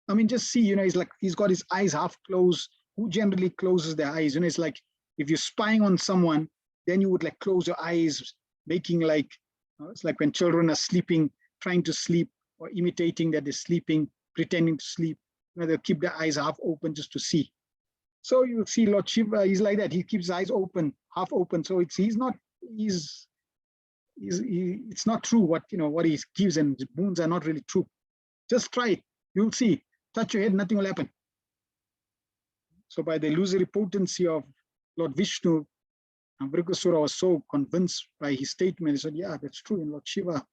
[SPEAKER 1] I mean, just see, he's got his eyes half closed. Who generally closes their eyes? It's like, if you're spying on someone, then you would like close your eyes, making like, it's like when children are sleeping, trying to sleep or imitating that they're sleeping, pretending to sleep. They'll keep their eyes half open just to see. So you see Lord Shiva, he's like that. He keeps his eyes open, half open. So it's not true what he gives, and his boons are not really true. Just try it. You'll see. Touch your head, nothing will happen. So by the illusory potency of Lord Vishnu, Vrikasura was so convinced by his statement. He said, yeah, that's true in Lord Shiva.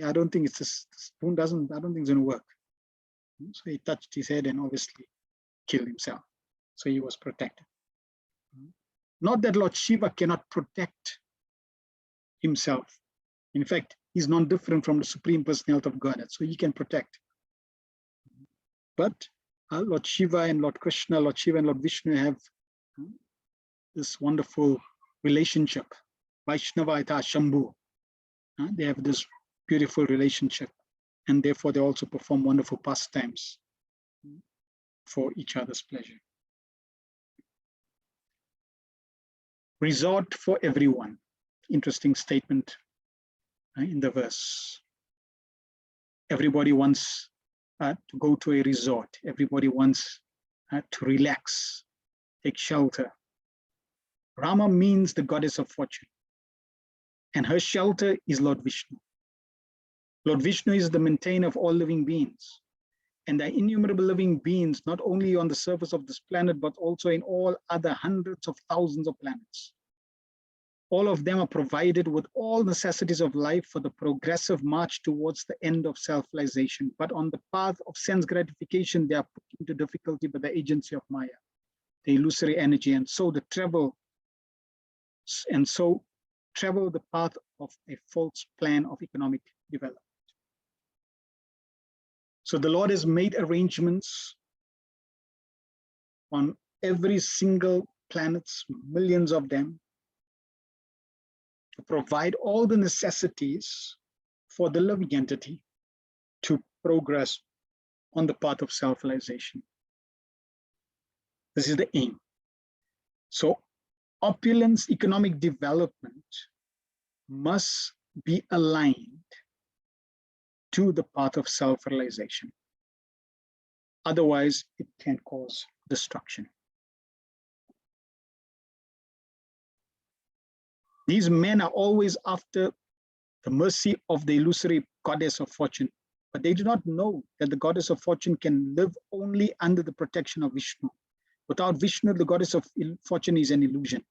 [SPEAKER 1] I don't think this boon I don't think it's going to work. So he touched his head and obviously killed himself. So he was protected. Not that Lord Shiva cannot protect himself. In fact, he's non-different from the Supreme Personality of Godhead, so he can protect. But Lord Shiva and Lord Krishna, Lord Shiva and Lord Vishnu have this wonderful relationship. Vaishnava ita Shambhu. They have this beautiful relationship, and therefore they also perform wonderful pastimes for each other's pleasure. Resort for everyone. Interesting statement in the verse. Everybody wants to go to a resort. Everybody wants to relax, take shelter. Rama means the goddess of fortune, and her shelter is Lord Vishnu. Lord Vishnu is the maintainer of all living beings, and there are innumerable living beings, not only on the surface of this planet, but also in all other hundreds of thousands of planets. All of them are provided with all necessities of life for the progressive march towards the end of self-realization. But on the path of sense gratification, they are put into difficulty by the agency of Maya, the illusory energy, and so travel the path of a false plan of economic development. So the Lord has made arrangements on every single planet, millions of them, to provide all the necessities for the living entity to progress on the path of self-realization. This is the aim. So opulence, economic development must be aligned to the path of self-realization. Otherwise, it can cause destruction. These men are always after the mercy of the illusory goddess of fortune, but they do not know that the goddess of fortune can live only under the protection of Vishnu. Without Vishnu, the goddess of fortune is an illusion.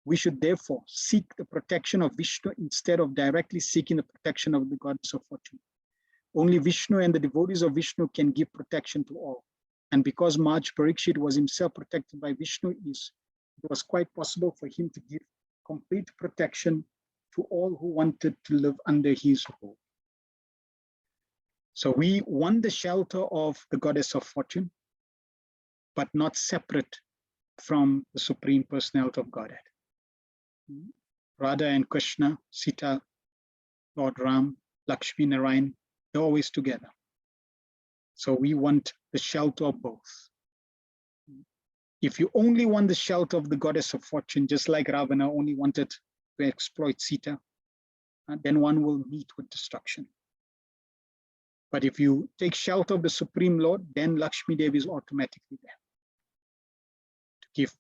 [SPEAKER 1] We should therefore seek the protection of Vishnu instead of directly seeking the protection of the goddess of fortune. Only Vishnu and the devotees of Vishnu can give protection to all. And because Maharaj Parikshit was himself protected by Vishnu, it was quite possible for him to give complete protection to all who wanted to live under his rule. So we want the shelter of the goddess of fortune, but not separate from the Supreme Personality of Godhead. Radha and Krishna, Sita, Lord Ram, Lakshmi Narayan, they're always together. So we want the shelter of both. If you only want the shelter of the goddess of fortune, just like Ravana only wanted to exploit Sita, then one will meet with destruction. But if you take shelter of the Supreme Lord, then Lakshmi Devi is automatically there to give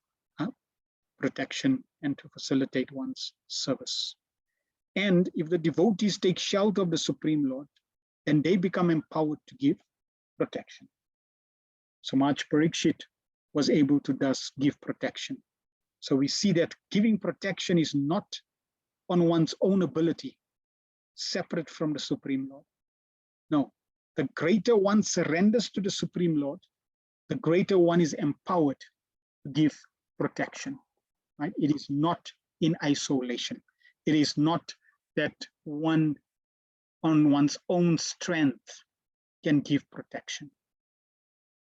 [SPEAKER 1] protection and to facilitate one's service. And if the devotees take shelter of the Supreme Lord, then they become empowered to give protection. So Maharaj Parikshit was able to thus give protection. So we see that giving protection is not on one's own ability, separate from the Supreme Lord. No, the greater one surrenders to the Supreme Lord, the greater one is empowered to give protection. Right? It is not in isolation. It is not that one on one's own strength can give protection.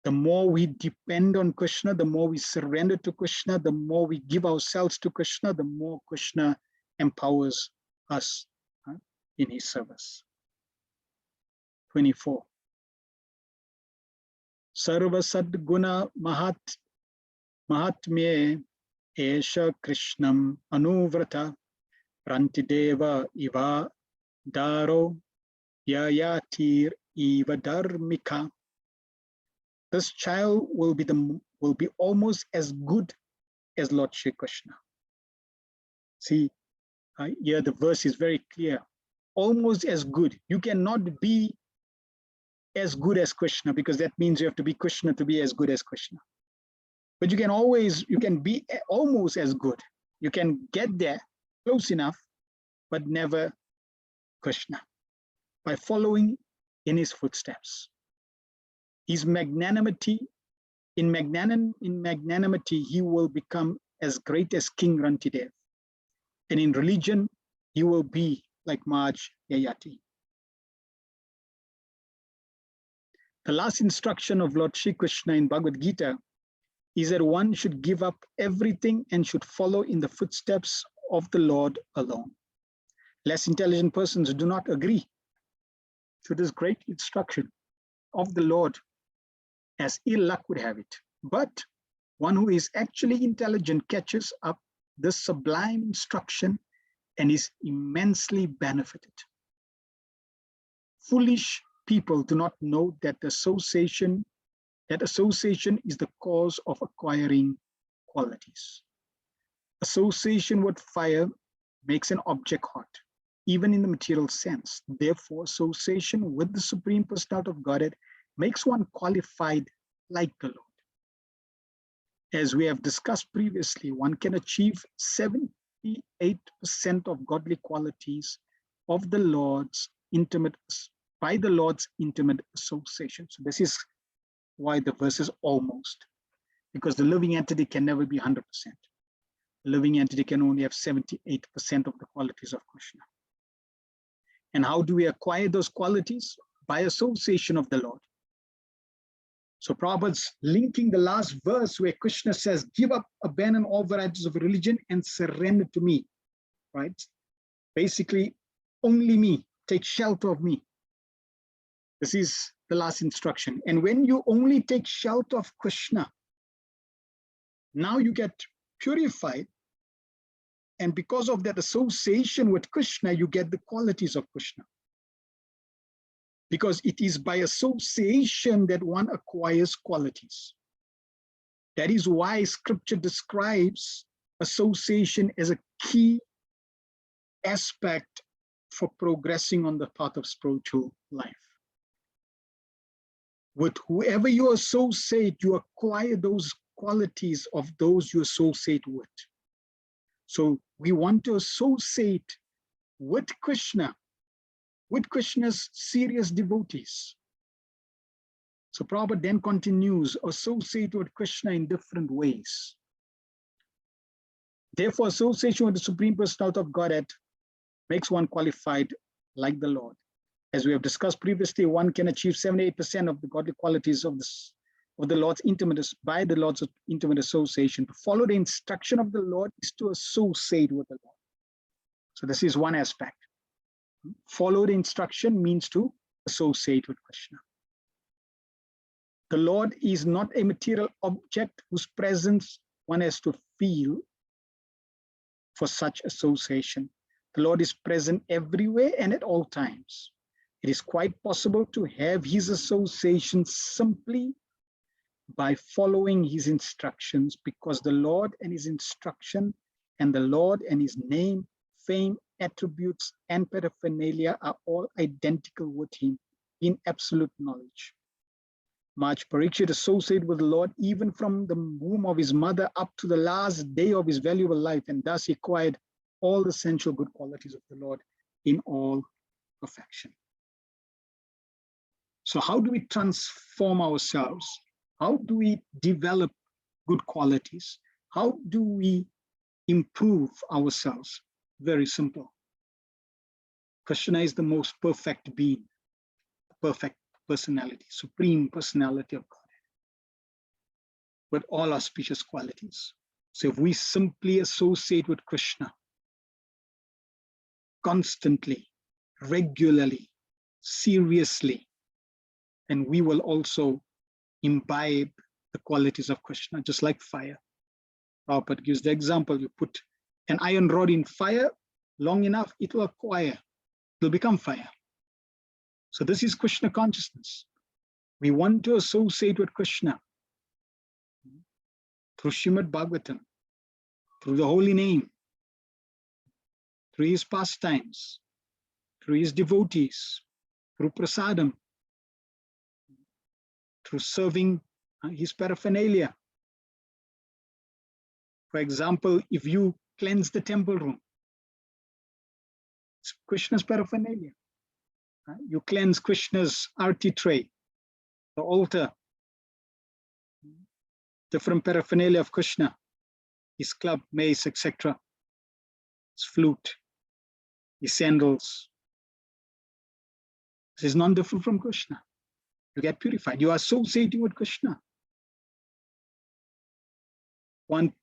[SPEAKER 1] The more we depend on Krishna, the more we surrender to Krishna, the more we give ourselves to Krishna, the more Krishna empowers us in his service. 24. Sarva Sadguna Mahatmye Esha Krishnam Anuvrata Prantideva Iva Daro Yayatir Iva Dharmika. This child will be almost as good as Lord Shri Krishna. See, here the verse is very clear. Almost as good. You cannot be as good as Krishna, because that means you have to be Krishna to be as good as Krishna. But you can be almost as good. You can get there close enough, but never Krishna, by following in his footsteps. His magnanimity, in magnanimity, he will become as great as King Rantidev. And in religion, he will be like Maharaj Yayati. The last instruction of Lord Shri Krishna in Bhagavad Gita is that one should give up everything and should follow in the footsteps of the Lord alone. Less intelligent persons do not agree to this great instruction of the Lord, as ill luck would have it. But one who is actually intelligent catches up this sublime instruction and is immensely benefited. Foolish people do not know that association is the cause of acquiring qualities. Association with fire makes an object hot, even in the material sense. Therefore, association with the Supreme Personality of Godhead makes one qualified like the Lord. As we have discussed previously, one can achieve 78% of godly qualities of the Lord's intimate, by the Lord's intimate association. So this is why the verse is almost, because the living entity can never be 100%. The living entity can only have 78% of the qualities of Krishna. And how do we acquire those qualities? By association of the Lord. So Prabhupada's linking the last verse where Krishna says, give up, abandon all varieties of religion and surrender to me, right? Basically, only me, take shelter of me. This is the last instruction. And when you only take shelter of Krishna, now you get purified. And because of that association with Krishna, you get the qualities of Krishna. Because it is by association that one acquires qualities. That is why scripture describes association as a key aspect for progressing on the path of spiritual life. With whoever you associate, you acquire those qualities of those you associate with. So we want to associate with Krishna, with Krishna's serious devotees. So Prabhupada then continues, associate with Krishna in different ways. Therefore, association with the Supreme Personality of Godhead makes one qualified like the Lord. As we have discussed previously, one can achieve 78% of the godly qualities of the Lord's intimate, by the Lord's intimate association. To follow the instruction of the Lord is to associate with the Lord. So this is one aspect. Follow the instruction means to associate with Krishna. The Lord is not a material object whose presence one has to feel for such association. The Lord is present everywhere and at all times. It is quite possible to have his association simply by following his instructions, because the Lord and his instruction and the Lord and his name, fame, attributes, and paraphernalia are all identical with him in absolute knowledge. Maharaj Parikshit associated with the Lord even from the womb of his mother up to the last day of his valuable life, and thus he acquired all the essential good qualities of the Lord in all perfection. So how do we transform ourselves? How do we develop good qualities? How do we improve ourselves? Very simple. Krishna is the most perfect being, perfect personality, supreme personality of God, with all auspicious qualities. So if we simply associate with Krishna constantly, regularly, seriously, and we will also imbibe the qualities of Krishna, just like fire. Prabhupada gives the example, you put an iron rod in fire, long enough, it will acquire, it will become fire. So this is Krishna consciousness. We want to associate with Krishna through Srimad Bhagavatam, through the holy name, through his pastimes, through his devotees, through prasadam, through serving his paraphernalia. For example, if you cleanse the temple room, it's Krishna's paraphernalia. You cleanse Krishna's arti tray, the altar, different paraphernalia of Krishna, his club, mace, etc., his flute, his sandals. This is non-different from Krishna. You get purified. You are associating with Krishna. One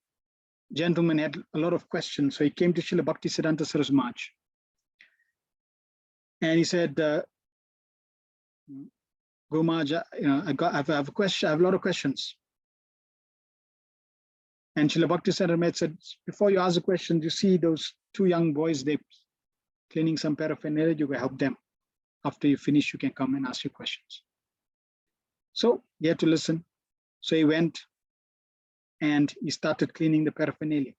[SPEAKER 1] gentleman had a lot of questions, so he came to Srila Bhaktisiddhanta Saraswati Maharaj. And he said, Guru Maharaj, I have a question, I have a lot of questions. And Srila Bhaktisiddhanta Maharaj said, before you ask the questions, you see those two young boys, they're cleaning some paraphernalia, you go help them. After you finish, you can come and ask your questions. So he had to listen. So he went and he started cleaning the paraphernalia.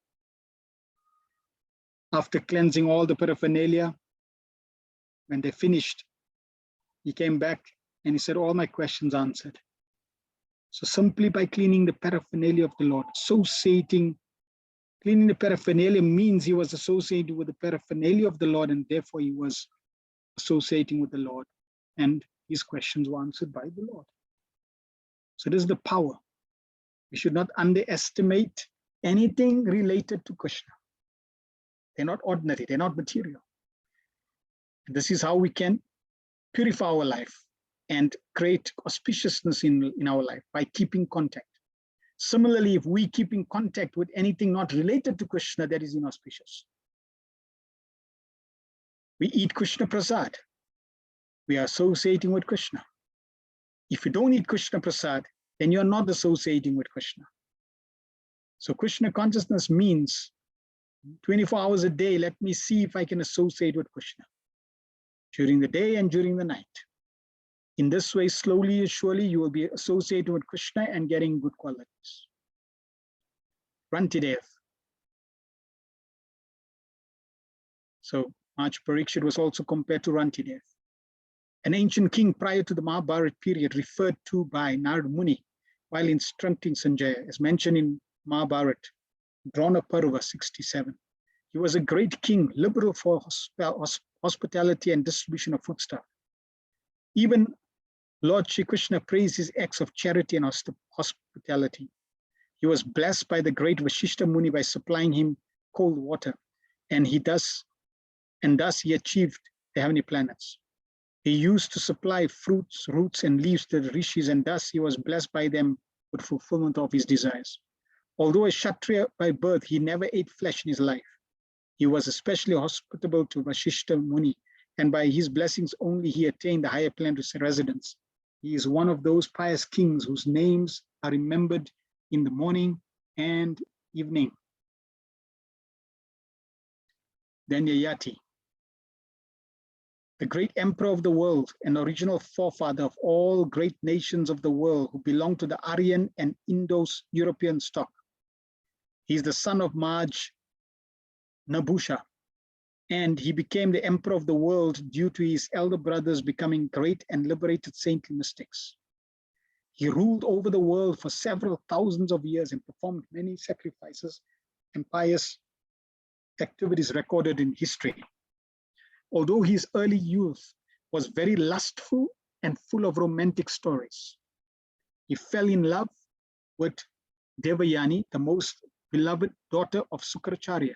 [SPEAKER 1] After cleansing all the paraphernalia, when they finished, he came back and he said, all my questions answered. So simply by cleaning the paraphernalia of the Lord, associating, cleaning the paraphernalia means he was associated with the paraphernalia of the Lord, and therefore he was associating with the Lord, and his questions were answered by the Lord. So this is the power. We should not underestimate anything related to Krishna. They're not ordinary, they're not material. And this is how we can purify our life and create auspiciousness in our life, by keeping contact. Similarly, if we keep in contact with anything not related to Krishna, that is inauspicious. We eat Krishna prasad, we are associating with Krishna. If you don't eat Krishna prasad, then you're not associating with Krishna. So Krishna consciousness means 24 hours a day, let me see if I can associate with Krishna during the day and during the night. In this way, slowly and surely, you will be associated with Krishna and getting good qualities. Rantidev. So Maharaj Parikshit was also compared to Rantidev, an ancient king prior to the Mahabharata period, referred to by Narad Muni while instructing Sanjaya, as mentioned in Mahabharata, Drona Parva 67. He was a great king, liberal for hospitality and distribution of foodstuff. Even Lord Shri Krishna praised his acts of charity and hospitality. He was blessed by the great Vashishta Muni by supplying him cold water, and thus he achieved the heavenly planets. He used to supply fruits, roots, and leaves to the rishis, and thus he was blessed by them with fulfillment of his desires. Although a Kshatriya by birth, he never ate flesh in his life. He was especially hospitable to Vashishta Muni, and by his blessings only he attained the higher planetary residence. He is one of those pious kings whose names are remembered in the morning and evening. Then Yayati, the great emperor of the world and original forefather of all great nations of the world who belong to the Aryan and Indo-European stock. He is the son of Maj Nabusha, and he became the emperor of the world due to his elder brothers becoming great and liberated saintly mystics. He ruled over the world for several thousands of years and performed many sacrifices and pious activities recorded in history. Although his early youth was very lustful and full of romantic stories, he fell in love with Devayani, the most beloved daughter of Sukracharya.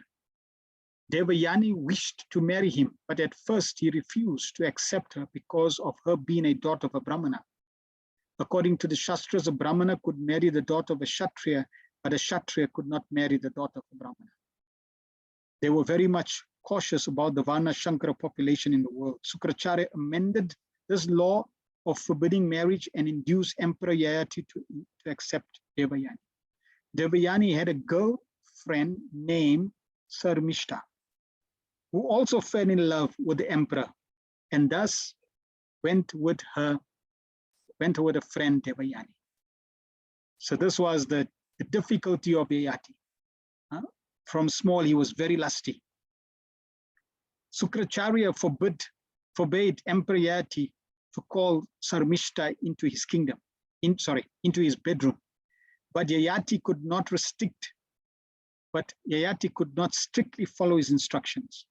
[SPEAKER 1] Devayani wished to marry him, but at first he refused to accept her because of her being a daughter of a Brahmana. According to the Shastras, a Brahmana could marry the daughter of a Kshatriya, but a Kshatriya could not marry the daughter of a Brahmana. They were very much cautious about the Varna Shankara population in the world. Sukracharya amended this law of forbidding marriage and induced Emperor Yayati to accept Devayani. Devayani had a girlfriend named Sarmishta, who also fell in love with the emperor, and thus went with a friend Devayani. So this was the difficulty of Yayati. From small, he was very lusty. Sukracharya forbade Emperor Yayati to call Sarmishta into his kingdom, into his bedroom. But Yayati could not strictly follow his instructions.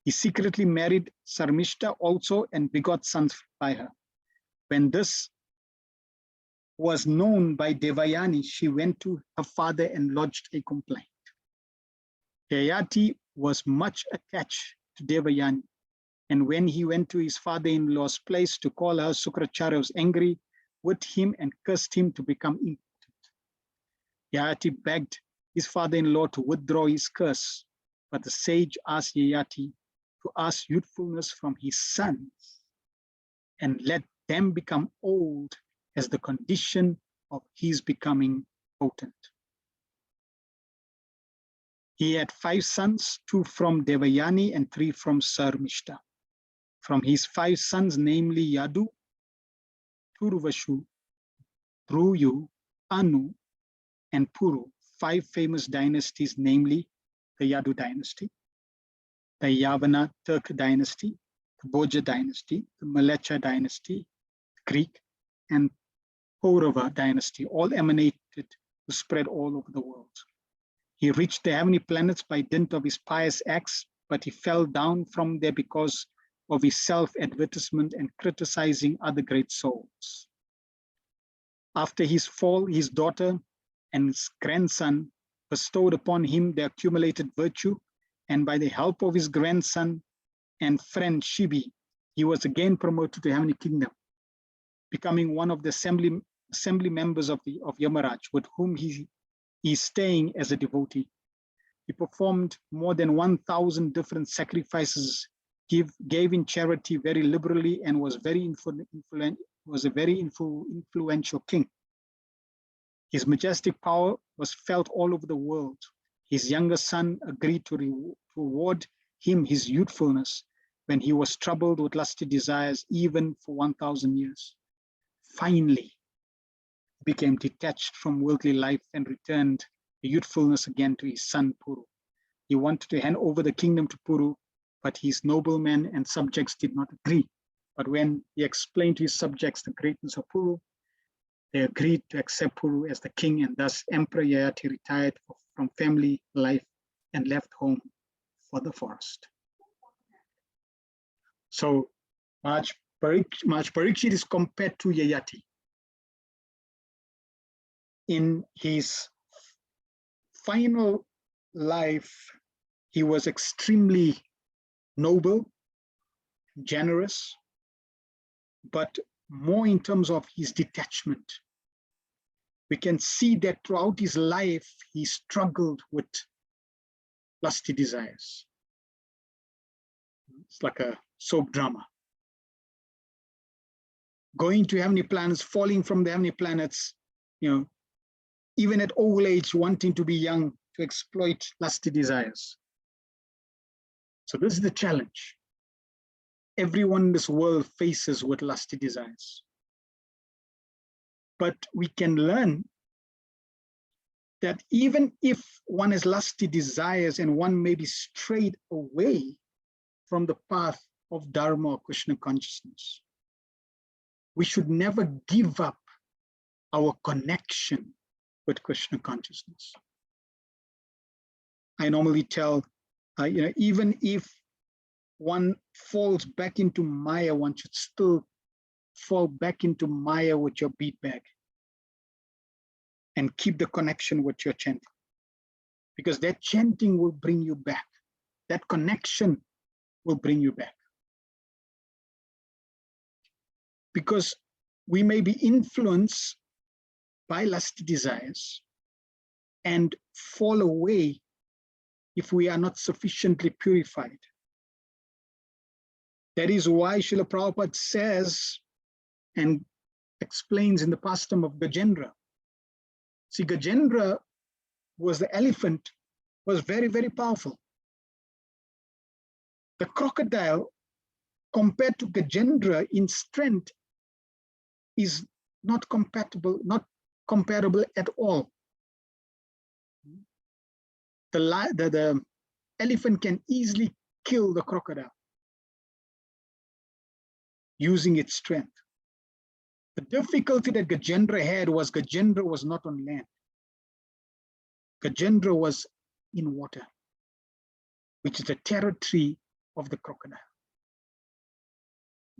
[SPEAKER 1] He secretly married Sarmishta also and begot sons by her. When this was known by Devayani, she went to her father and lodged a complaint. Yayati was much attached to Devayani, and when he went to his father-in-law's place to call her, Sukracharya was angry with him and cursed him to become impotent. Yayati begged his father-in-law to withdraw his curse, but the sage asked Yayati to ask youthfulness from his sons and let them become old as the condition of his becoming potent. He had 5 sons, 2 from Devayani and 3 from Sarmishta. From his 5 sons, namely Yadu, Turvashu, Dhruyu, Anu, and Puru, 5 famous dynasties, namely the Yadu dynasty, the Yavana Turk dynasty, the Bhoja dynasty, the Malecha dynasty, Greek, and Kaurava dynasty, all emanated to spread all over the world. He reached the heavenly planets by dint of his pious acts, but he fell down from there because of his self-advertisement and criticizing other great souls. After his fall, his daughter and his grandson bestowed upon him the accumulated virtue, and by the help of his grandson and friend Shibi, he was again promoted to the heavenly kingdom, becoming one of the assembly members of Yamaraj, with whom he is staying as a devotee. He performed more than 1,000 different sacrifices, gave in charity very liberally, and was a very influential king. His majestic power was felt all over the world. His younger son agreed to reward him his youthfulness when he was troubled with lusty desires, even for 1,000 years. Finally, he became detached from worldly life and returned the youthfulness again to his son Puru. He wanted to hand over the kingdom to Puru, but his noblemen and subjects did not agree. But when he explained to his subjects the greatness of Puru, they agreed to accept Puru as the king, and thus Emperor Yayati retired from family life and left home or the forest. So Maharaj Parikshit is compared to Yayati. In his final life, he was extremely noble, generous, but more in terms of his detachment. We can see that throughout his life, he struggled with lusty desires. It's like a soap drama. Going to heavenly planets, falling from the heavenly planets, even at old age, wanting to be young, to exploit lusty desires. So this is the challenge everyone in this world faces with lusty desires. But we can learn that even if one has lusty desires and one may be strayed away from the path of Dharma or Krishna consciousness, we should never give up our connection with Krishna consciousness. I normally tell, even if one falls back into Maya, one should still fall back into Maya with your bead bag and keep the connection with your chanting. Because that chanting will bring you back. That connection will bring you back. Because we may be influenced by lusty desires and fall away if we are not sufficiently purified. That is why Srila Prabhupada says and explains in the pastime of Gajendra. See, Gajendra was the elephant, was very, very powerful. The crocodile, compared to Gajendra in strength, is not comparable at all. The elephant can easily kill the crocodile using its strength. The difficulty that Gajendra had was Gajendra was not on land. Gajendra was in water, which is the territory of the crocodile.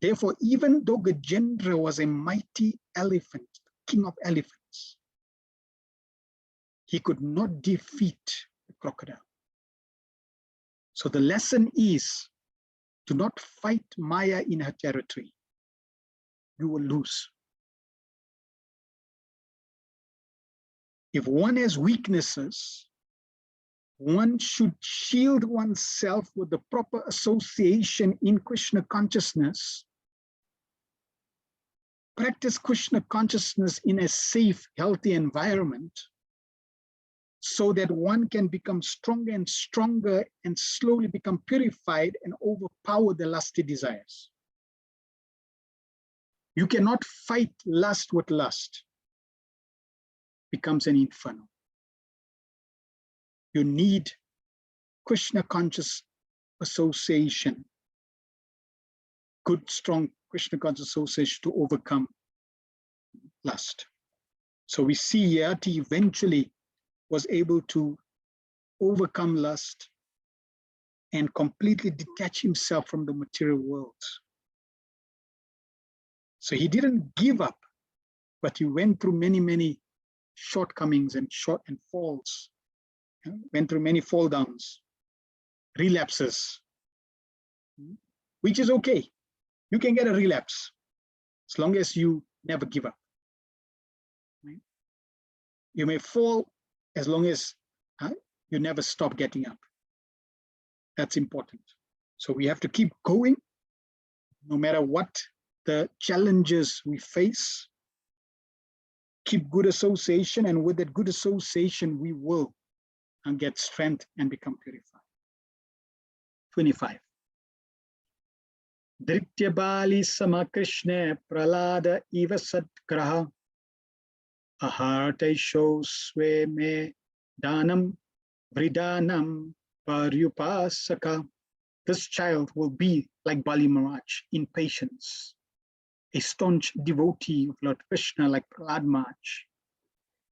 [SPEAKER 1] Therefore, even though Gajendra was a mighty elephant, king of elephants, he could not defeat the crocodile. So the lesson is to not fight Maya in her territory. You will lose. If one has weaknesses, one should shield oneself with the proper association in Krishna consciousness, practice Krishna consciousness in a safe, healthy environment, so that one can become stronger and stronger and slowly become purified and overpower the lusty desires. You cannot fight lust with lust. It becomes an inferno. You need Krishna conscious association, good, strong Krishna conscious association to overcome lust. So we see Yati eventually was able to overcome lust and completely detach himself from the material world. So he didn't give up, but he went through many, many shortcomings and falls, went through many fall downs, relapses, which is okay. You can get a relapse as long as you never give up. Right? You may fall as long as you never stop getting up. That's important. So we have to keep going, no matter what the challenges we face. Keep good association, and with that good association, we will get strength and become purified. 25. Dritya Bali Samakrishne Pralada Eva Satgraha Aharte Shoswe Me Danam Vridanam Paryupasaka. This child will be like Bali Maharaj in patience, a staunch devotee of Lord Krishna like Prahlad Maharaj,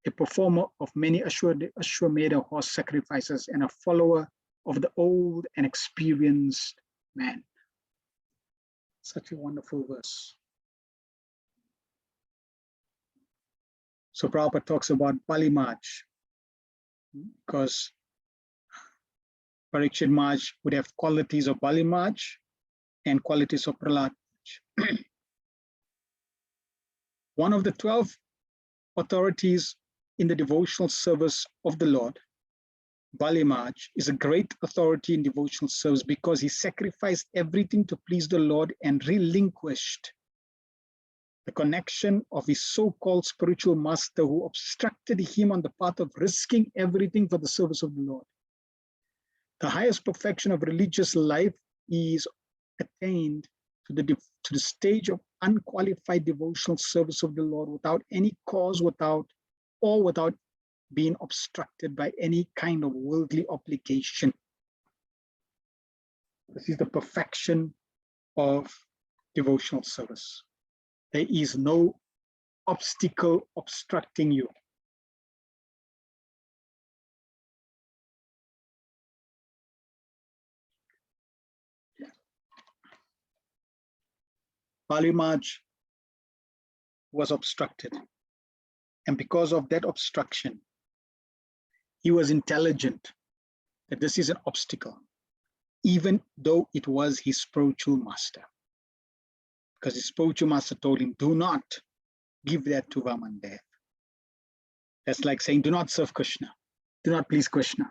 [SPEAKER 1] a performer of many Ashwamedha horse sacrifices, and a follower of the old and experienced man. Such a wonderful verse. So Prabhupada talks about Bali Maj, because Parikshit Maj would have qualities of Bali Maj and qualities of Prahlad Maj. One of the 12 authorities in the devotional service of the Lord, Bali Maj, is a great authority in devotional service because he sacrificed everything to please the Lord and relinquished the connection of his so-called spiritual master who obstructed him on the path of risking everything for the service of the Lord. The highest perfection of religious life is attained to the stage of unqualified devotional service of the Lord without any cause, without being obstructed by any kind of worldly obligation. This is the perfection of devotional service. There is no obstacle obstructing you. Bali Maj was obstructed. And because of that obstruction, he was intelligent that this is an obstacle, even though it was his spiritual master. Because his spiritual master told him, do not give that to Vamandev. That's like saying, do not serve Krishna. Do not please Krishna.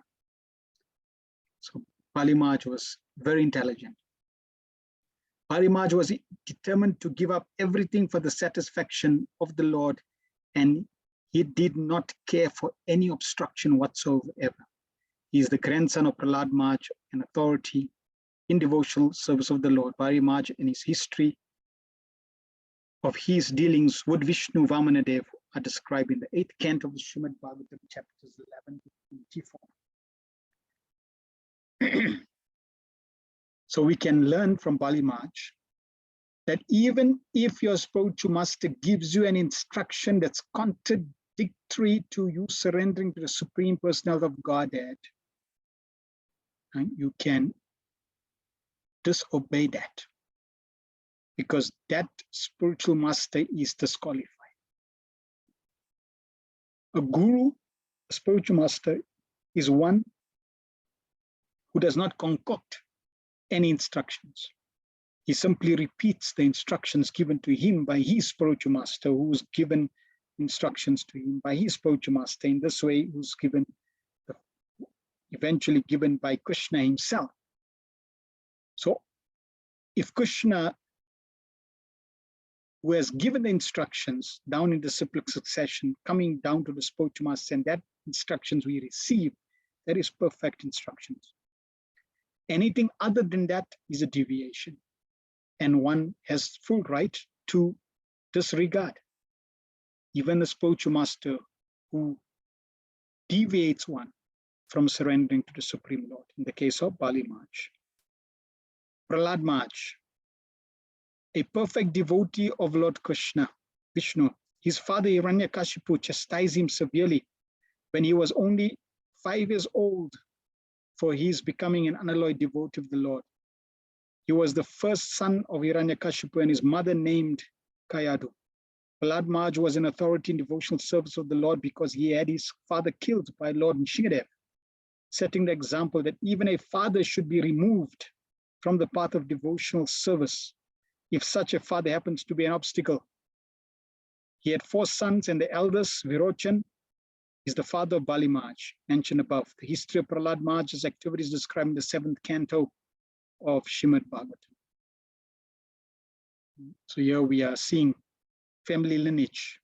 [SPEAKER 1] So Bali Maj was very intelligent. Bali Maj was determined to give up everything for the satisfaction of the Lord, and he did not care for any obstruction whatsoever. He is the grandson of Prahlad Maj, an authority in devotional service of the Lord. Bali Maj, in his history of his dealings with Vishnu Vamanadev, are described in the 8th canto of the Srimad Bhagavatam, chapters 11 to 24. So we can learn from Bali Maj that even if your spiritual master gives you an instruction that's contradictory to you surrendering to the Supreme Personality of Godhead, and you can disobey that, because that spiritual master is disqualified. A guru, a spiritual master, is one who does not concoct any instructions. He simply repeats the instructions given to him by his spiritual master, who's given instructions to him by his spiritual master. In this way, who's given, eventually given by Krishna himself. So if Krishna, who has given the instructions down in the cyclic succession, coming down to the spiritual master, and that instructions we receive, that is perfect instructions. Anything other than that is a deviation, and one has full right to disregard. Even the spiritual master who deviates one from surrendering to the Supreme Lord, in the case of Bali Maj. Prahlad Maj, a perfect devotee of Lord Krishna, Vishnu. His father Hiranyakashipu chastised him severely when he was only 5 years old for his becoming an unalloyed devotee of the Lord. He was the first son of Hiranyakashipu and his mother named Kayadu. Prahlad Maj was an authority in devotional service of the Lord because he had his father killed by Lord Nrsimhadev, setting the example that even a father should be removed from the path of devotional service if such a father happens to be an obstacle. He had 4 sons, and the eldest, Virochan, is the father of Bali Maj, mentioned above. The history of Prahlad Maj's activities described in the 7th canto of Srimad Bhagavatam. So here we are seeing family lineage.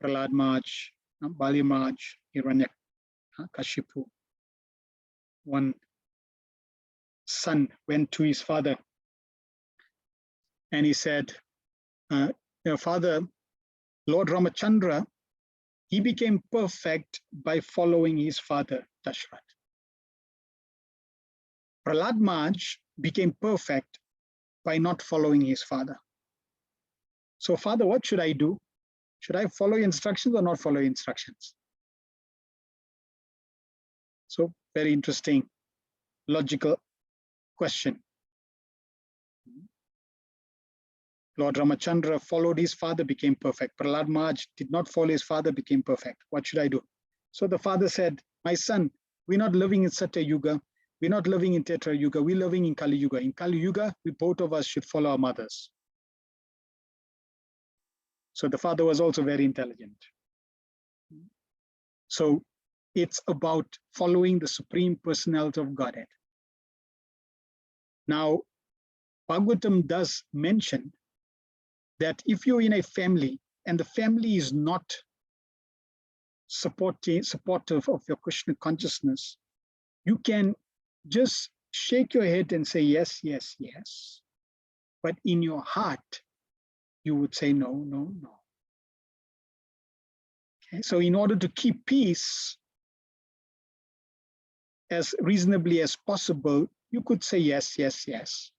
[SPEAKER 1] Prahlad Maj, Bali Maj, Hiranyakashipu. One son went to his father and he said, Father, Lord Ramachandra, he became perfect by following his father, Dashrath. Prahlad Maj became perfect by not following his father. So, Father, what should I do? Should I follow instructions or not follow instructions? So Very interesting, logical question. Lord Ramachandra followed his father, became perfect. Prahlad Maharaj did not follow his father, became perfect. What should I do? So the father said, my son, we're not living in Satya Yuga. We're not living in Tetra Yuga. We're living in Kali Yuga. In Kali Yuga, we both of us should follow our mothers. So the father was also very intelligent. So it's about following the Supreme Personality of Godhead. Now, Bhagavatam does mention that if you're in a family and the family is not supportive of your Krishna consciousness, you can just shake your head and say, yes, yes, yes. But in your heart, you would say, no, no, no. Okay? So in order to keep peace as reasonably as possible, you could say, yes, yes, yes.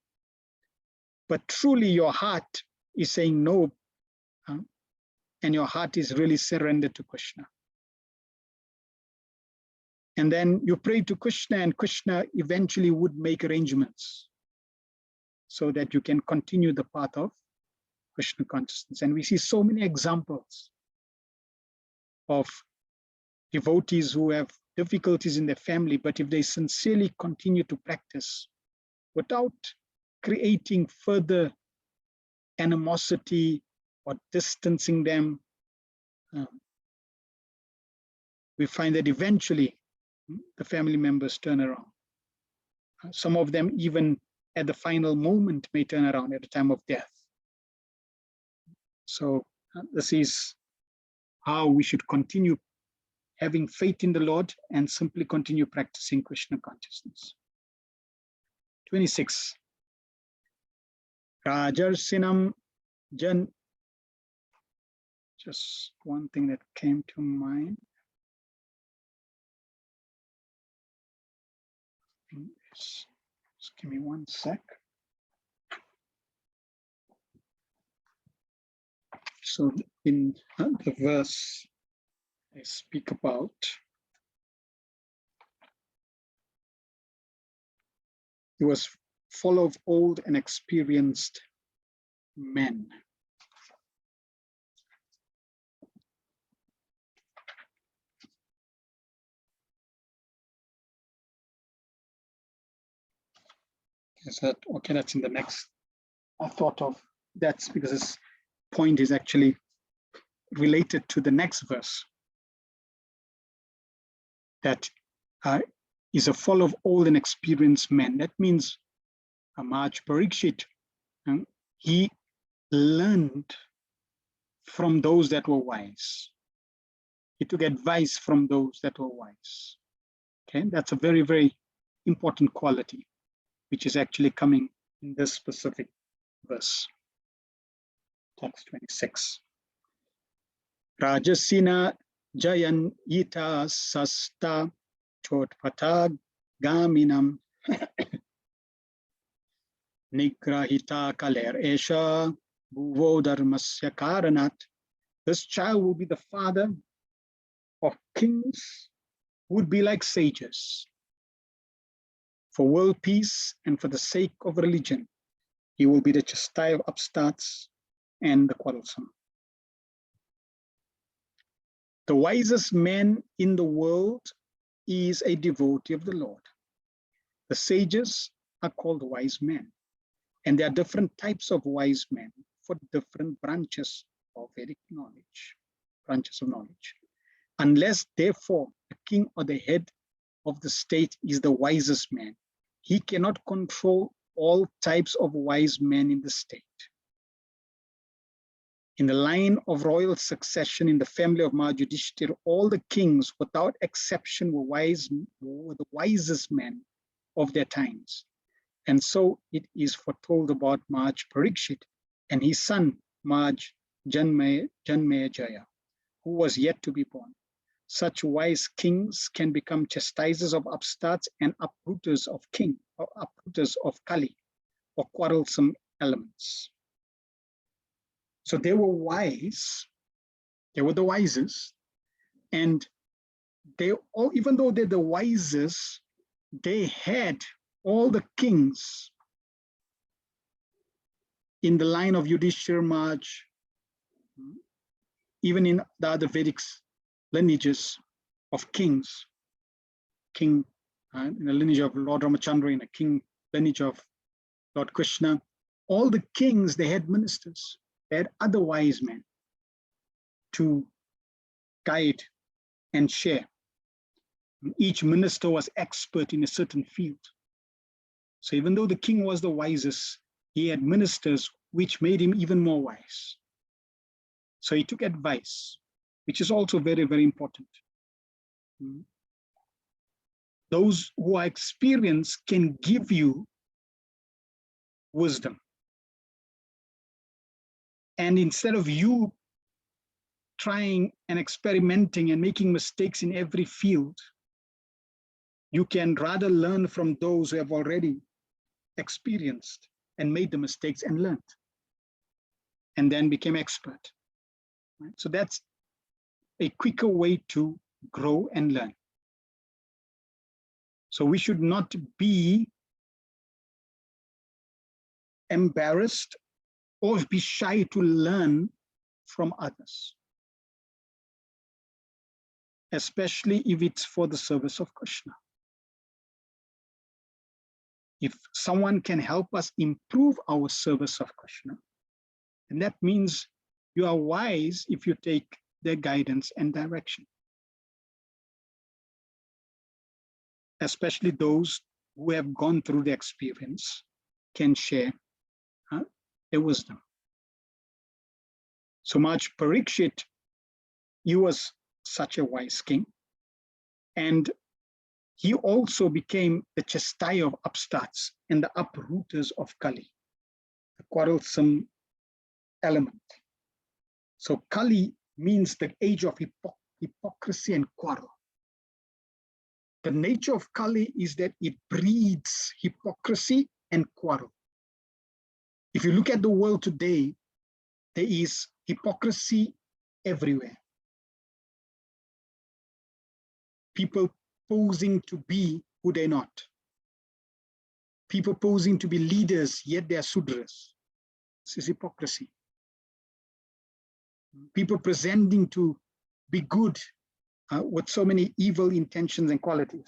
[SPEAKER 1] But truly your heart is saying no, and your heart is really surrendered to Krishna. And then you pray to Krishna, and Krishna eventually would make arrangements so that you can continue the path of Krishna consciousness. And we see so many examples of devotees who have difficulties in their family, but if they sincerely continue to practice without creating further animosity or distancing them, we find that eventually the family members turn around. Some of them even at the final moment may turn around at the time of death. So this is how we should continue having faith in the Lord and simply continue practicing Krishna consciousness. 26. Rajarsinam Jan. Just one thing that came to mind. Just give me one sec. So in the verse I speak about, he was full of old and experienced men. Is that okay? That's in the next. I thought of that's because this point is actually related to the next verse. That is a full of old and experienced men. That means Maharaj Parikshit, he learned from those that were wise. He took advice from those that were wise. Okay, that's a very, very important quality, which is actually coming in this specific verse. Text 26. Rajasina Jayan Ita Sasta Chotpata Gaminam Nigrahita Kaler Esha Bhuvo Dharmasya Karanat. This child will be the father of kings who would be like sages. For world peace and for the sake of religion, he will be the chastised of upstarts and the quarrelsome. The wisest man in the world is a devotee of the Lord. The sages are called wise men, and there are different types of wise men for different branches of Vedic knowledge, branches of knowledge. Unless, therefore, the king or the head of the state is the wisest man, he cannot control all types of wise men in the state. In the line of royal succession in the family of Maharaj Yudhishthira, all the kings, without exception, were the wisest men of their times. And so it is foretold about Maharaj Parikshit and his son, Maharaj Janmaya, who was yet to be born. Such wise kings can become chastisers of upstarts and uprooters of Kali, or quarrelsome elements. So they were wise, they were the wisest, and they all, even though they're the wisest, they had all the kings in the line of Yudhishthira, March, even in the other Vedic lineages of kings, king in the lineage of Lord Ramachandra, in a king lineage of Lord Krishna, all the kings, they had ministers, they had other wise men to guide and share. Each minister was expert in a certain field. So even though the king was the wisest, he had ministers which made him even more wise. So he took advice, which is also very, very important. Those who are experienced can give you wisdom. And instead of you trying and experimenting and making mistakes in every field, you can rather learn from those who have already experienced and made the mistakes and learned, and then became expert. Right? So that's a quicker way to grow and learn. So we should not be embarrassed or be shy to learn from others, especially if it's for the service of Krishna. If someone can help us improve our service of Krishna, and that means you are wise if you take their guidance and direction. Especially those who have gone through the experience can share their wisdom. So much Parikshit, he was such a wise king, and he also became the chastier of upstarts and the uprooters of Kali, the quarrelsome element. So Kali means the age of hypocrisy and quarrel. The nature of Kali is that it breeds hypocrisy and quarrel. If you look at the world today, there is hypocrisy everywhere. People posing to be who they're not. People posing to be leaders, yet they are Sudras. This is hypocrisy. People presenting to be good with so many evil intentions and qualities.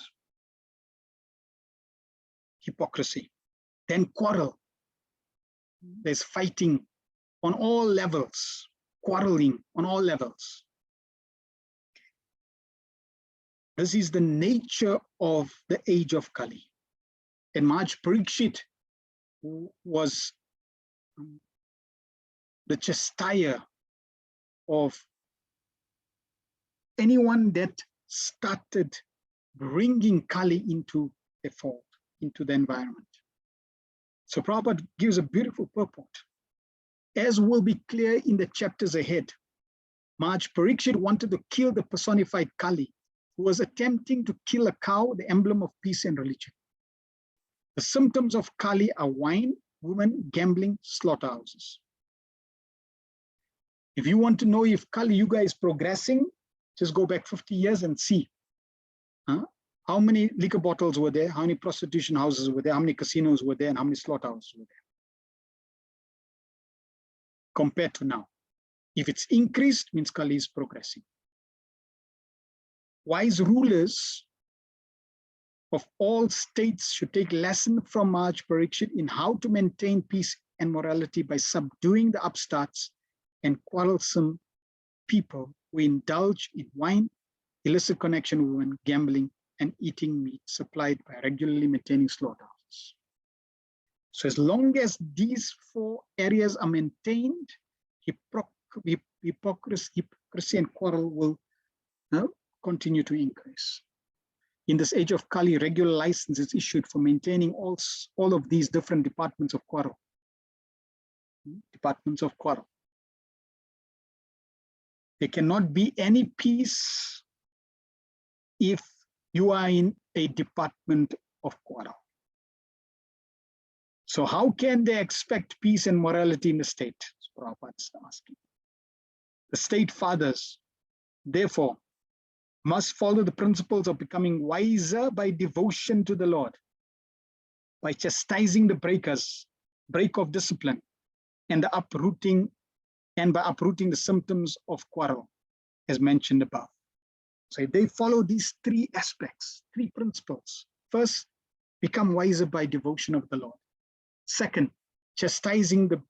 [SPEAKER 1] Hypocrisy. Then quarrel. There's fighting on all levels, quarreling on all levels. This is the nature of the age of Kali. And Maharaj Parikshit was the chastier of anyone that started bringing Kali into the fold, into the environment. So Prabhupada gives a beautiful purport. As will be clear in the chapters ahead, Maharaj Parikshit wanted to kill the personified Kali, who was attempting to kill a cow, the emblem of peace and religion. The symptoms of Kali are wine, women, gambling, slaughterhouses. If you want to know if Kali Yuga is progressing, just go back 50 years and see. How many liquor bottles were there? How many prostitution houses were there? How many casinos were there? And how many slaughterhouses were there? Compared to now. If it's increased, means Kali is progressing. Wise rulers of all states should take lesson from Maharaj Parikshit in how to maintain peace and morality by subduing the upstarts and quarrelsome people who indulge in wine, illicit connection with women, gambling, and eating meat supplied by regularly maintaining slaughterhouses. So as long as these four areas are maintained, hypocrisy and quarrel will continue to increase. In this age of Kali, regular license is issued for maintaining all of these different departments of quarrel. Departments of quarrel. There cannot be any peace if you are in a department of quarrel. So how can they expect peace and morality in the state? Prabhupada is asking. The state fathers, therefore, must follow the principles of becoming wiser by devotion to the Lord, by chastising the break of discipline, and by uprooting the symptoms of quarrel, as mentioned above. So they follow these three aspects, three principles. First, become wiser by devotion of the Lord. Second, chastising the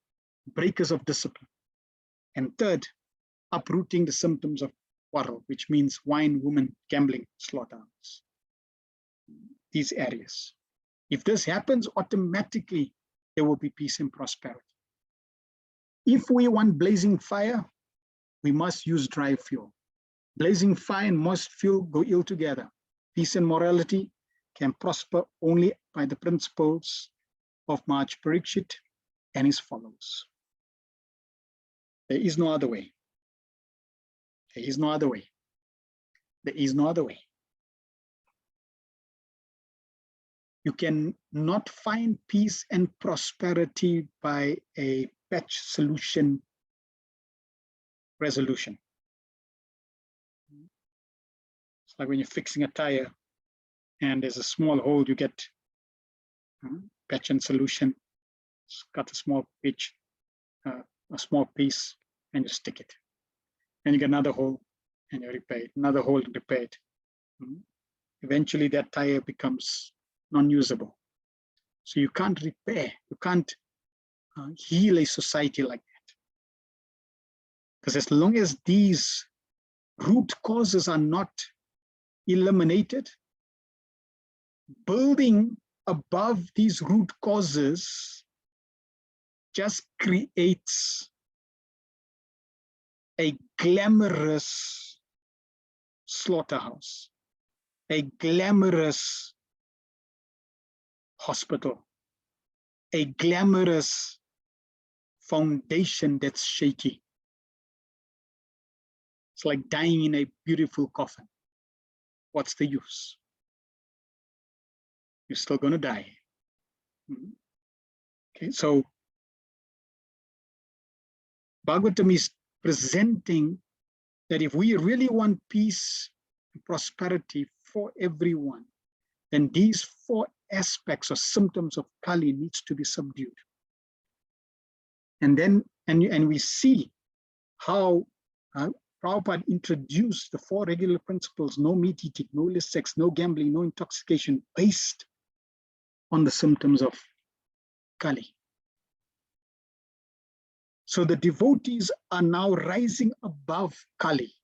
[SPEAKER 1] breakers of discipline. And third, uprooting the symptoms of quarrel, which means wine, women, gambling, slaughterhouse. These areas. If this happens, automatically there will be peace and prosperity. If we want blazing fire, we must use dry fuel. Blazing fire and moist fuel go ill together. Peace and morality can prosper only by the principles of Maharaj Parikshit and his followers. There is no other way. There is no other way. There is no other way. You cannot find peace and prosperity by a patch solution resolution. It's like when you're fixing a tire and there's a small hole, you get patch and solution, cut a small pitch, a small piece, and you stick it. And you get another hole and you repair it, another hole to repair it. Eventually that tire becomes non-usable. So you can't repair, you can't heal a society like that. Because as long as these root causes are not eliminated, building above these root causes just creates a glamorous slaughterhouse, a glamorous hospital, a glamorous foundation that's shaky. It's like dying in a beautiful coffin. What's the use? You're still going to die. Okay, so Bhagavatam is presenting that if we really want peace and prosperity for everyone, then these four aspects or symptoms of Kali needs to be subdued. And then, and we see how Prabhupada introduced the four regular principles: no meat eating, no illicit sex, no gambling, no intoxication, based on the symptoms of Kali. So the devotees are now rising above Kali.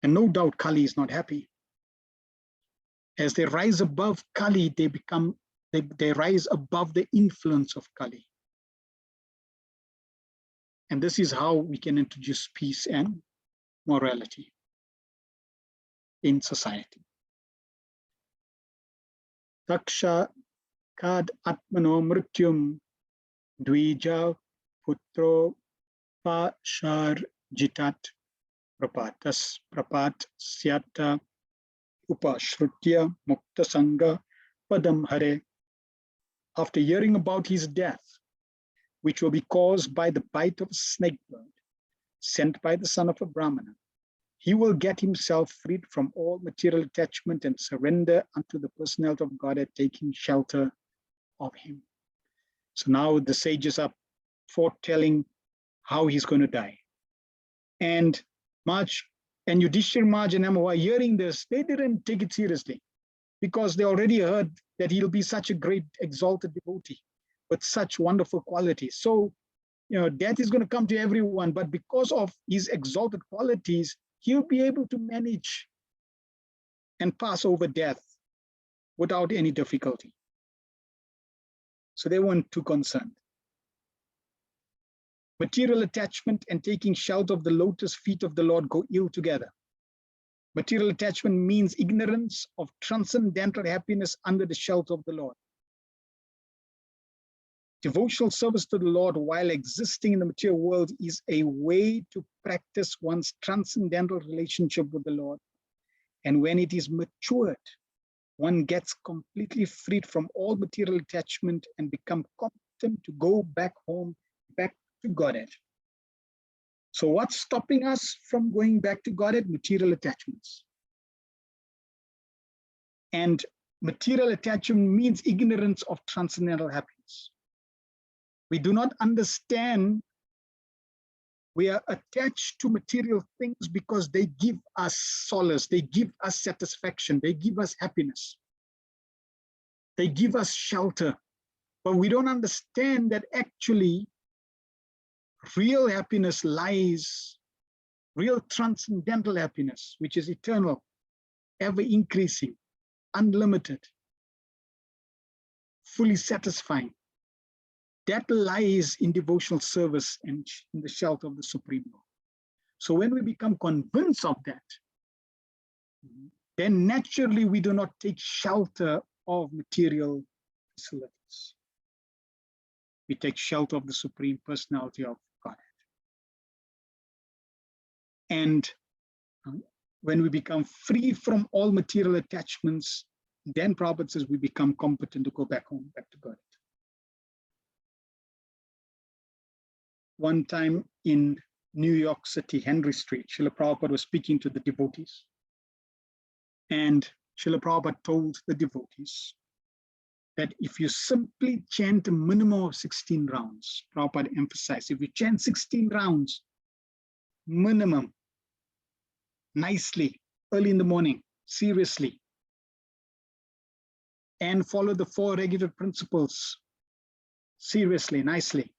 [SPEAKER 1] And no doubt Kali is not happy. As they rise above Kali, they rise above the influence of Kali. And this is how we can introduce peace and morality in society. Taksha kad atmano mrityum dvija putro pashar jitat prapatas prapat syata upashrutya mukta sangha padam hare. After hearing about his death, which will be caused by the bite of a snake bird sent by the son of a Brahmana, he will get himself freed from all material attachment and surrender unto the personality of God, taking shelter of him. So now the sages are foretelling how he's going to die. And Yudhishthira, Marj, and Amma, while hearing this, they didn't take it seriously, because they already heard that he'll be such a great exalted devotee with such wonderful qualities. So, death is going to come to everyone, but because of his exalted qualities, he'll be able to manage and pass over death without any difficulty. So they weren't too concerned. Material attachment and taking shelter of the lotus feet of the Lord go ill together. Material attachment means ignorance of transcendental happiness under the shelter of the Lord. Devotional service to the Lord while existing in the material world is a way to practice one's transcendental relationship with the Lord. And when it is matured, one gets completely freed from all material attachment and become competent to go back home, back to Godhead. So what's stopping us from going back to Godhead? Material attachments. And material attachment means ignorance of transcendental happiness. We do not understand. We are attached to material things because they give us solace, they give us satisfaction, they give us happiness, they give us shelter. But we don't understand that actually real happiness lies, real transcendental happiness, which is eternal, ever increasing, unlimited, fully satisfying. That lies in devotional service and in the shelter of the Supreme Lord. So when we become convinced of that, then naturally we do not take shelter of material facilities. We take shelter of the Supreme Personality of Godhead. And when we become free from all material attachments, then Prabhupada says we become competent to go back home, back to Godhead. One time in New York City, Henry Street, Srila Prabhupada was speaking to the devotees. And Srila Prabhupada told the devotees that if you simply chant a minimum of 16 rounds, Prabhupada emphasized, if you chant 16 rounds, minimum, nicely, early in the morning, seriously, and follow the 4 regular principles seriously, nicely,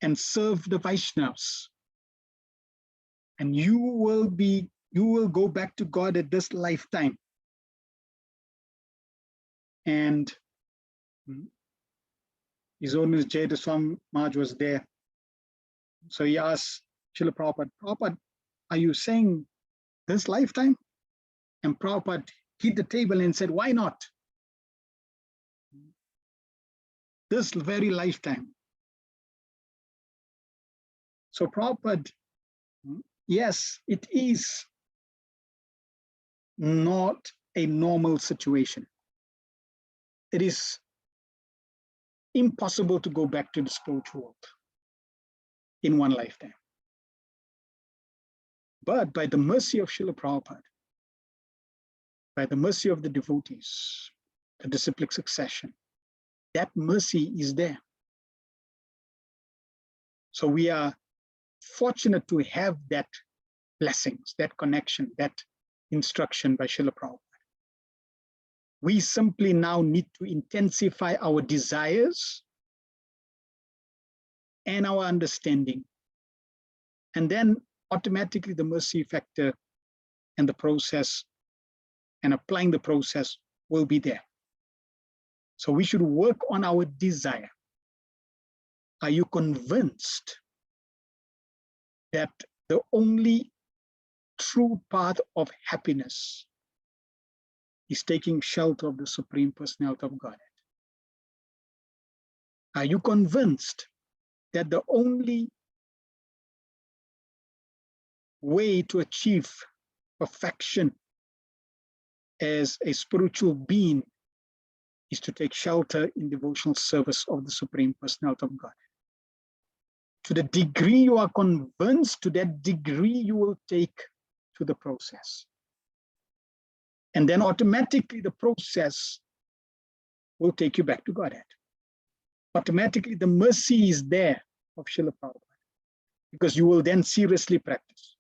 [SPEAKER 1] and serve the Vaishnavas, and you will go back to God at this lifetime. And His Holiness Jayadaswami Maharaj was there. So he asked Srila Prabhupada, Prabhupada, are you saying this lifetime? And Prabhupada hit the table and said, why not? This very lifetime. So Prabhupada, yes, it is not a normal situation. It is impossible to go back to the spiritual world in one lifetime. But by the mercy of Srila Prabhupada, by the mercy of the devotees, the disciplic succession, that mercy is there. So we are fortunate to have that blessings, that connection, that instruction by Srila Prabhupada. We simply now need to intensify our desires and our understanding. And then automatically the mercy factor and the process and applying the process will be there. So we should work on our desire. Are you convinced that the only true path of happiness is taking shelter of the Supreme Personality of Godhead? Are you convinced that the only way to achieve perfection as a spiritual being is to take shelter in devotional service of the Supreme Personality of Godhead? To the degree you are convinced, to that degree you will take to the process. And then automatically the process will take you back to Godhead. Automatically the mercy is there of Srila Prabhupada, because you will then seriously practice.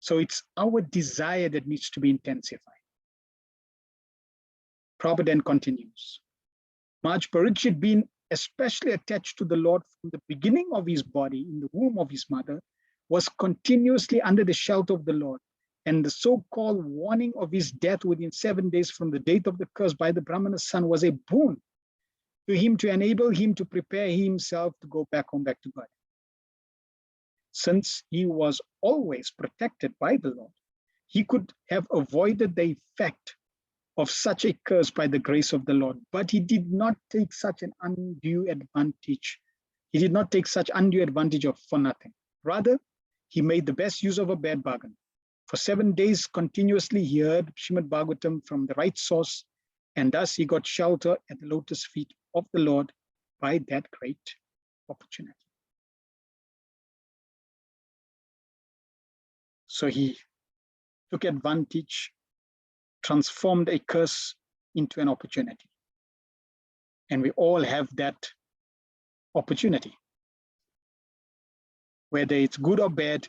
[SPEAKER 1] So it's our desire that needs to be intensified. Prabhupada then continues. Maharaj Parikshit, being especially attached to the Lord from the beginning of his body, in the womb of his mother, was continuously under the shelter of the Lord. And the so-called warning of his death within 7 days from the date of the curse by the Brahmana's son was a boon to him, to enable him to prepare himself to go back home, back to God. Since he was always protected by the Lord, he could have avoided the effect of such a curse by the grace of the Lord, but he did not take such an undue advantage. He did not take such undue advantage of for nothing. Rather, he made the best use of a bad bargain. For 7 days continuously he heard Srimad Bhagavatam from the right source, and thus he got shelter at the lotus feet of the Lord by that great opportunity. So he took advantage, transformed a curse into an opportunity. And we all have that opportunity. Whether it's good or bad,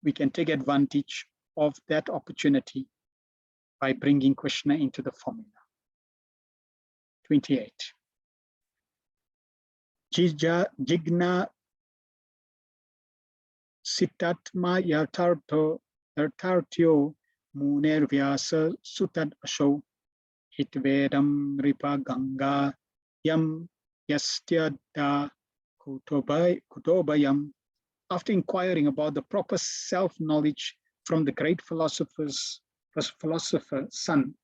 [SPEAKER 1] we can take advantage of that opportunity by bringing Krishna into the formula. 28. Jigna sitatma yartartyo muner vyasa sutad asho hitvedam ripa ganga yam yastyada kutobayam. After inquiring about the proper self-knowledge from the great philosopher son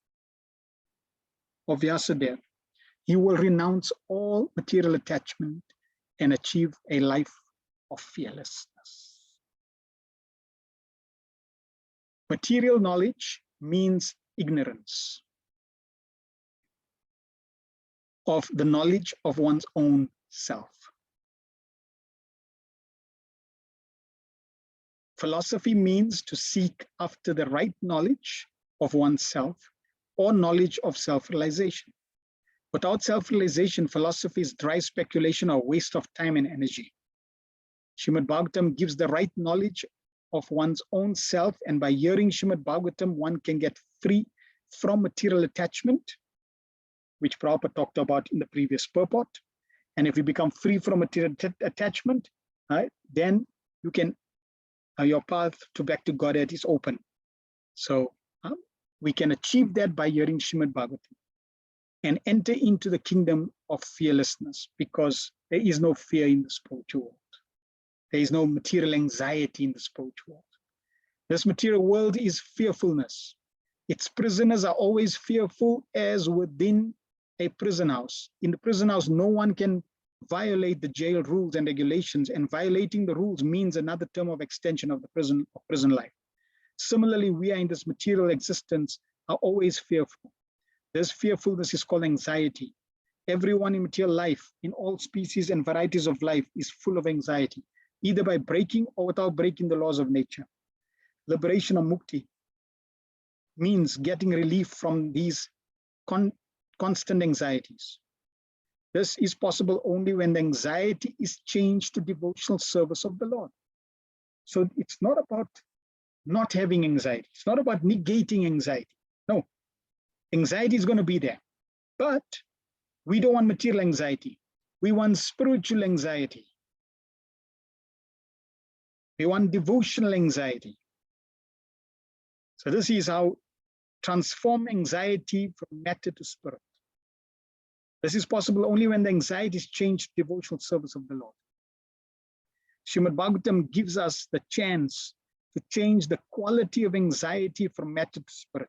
[SPEAKER 1] of Vyasadeva, he will renounce all material attachment and achieve a life of fearlessness. Material knowledge means ignorance of the knowledge of one's own self. Philosophy means to seek after the right knowledge of oneself or knowledge of self-realization. Without self-realization, philosophy is dry speculation or waste of time and energy. Srimad Bhagavatam gives the right knowledge of one's own self, and by hearing Srimad Bhagavatam, one can get free from material attachment, which Prabhupada talked about in the previous purport. And if you become free from material attachment, right, then you can, your path to back to Godhead is open. So we can achieve that by hearing Srimad Bhagavatam and enter into the kingdom of fearlessness, because there is no fear in the spiritual world. There is no material anxiety in the spiritual world. This material world is fearfulness. Its prisoners are always fearful as within a prison house. In the prison house, no one can violate the jail rules and regulations, and violating the rules means another term of extension of the prison life. Similarly, we are in this material existence are always fearful. This fearfulness is called anxiety. Everyone in material life, in all species and varieties of life, is full of anxiety, either by breaking or without breaking the laws of nature. Liberation or mukti means getting relief from these constant anxieties. This is possible only when the anxiety is changed to devotional service of the Lord. So it's not about not having anxiety. It's not about negating anxiety. No, anxiety is going to be there. But we don't want material anxiety. We want spiritual anxiety. We want devotional anxiety. So this is how transform anxiety from matter to spirit. This is possible only when the anxiety is changed to devotional service of the Lord. Srimad Bhagavatam gives us the chance to change the quality of anxiety from matter to spirit.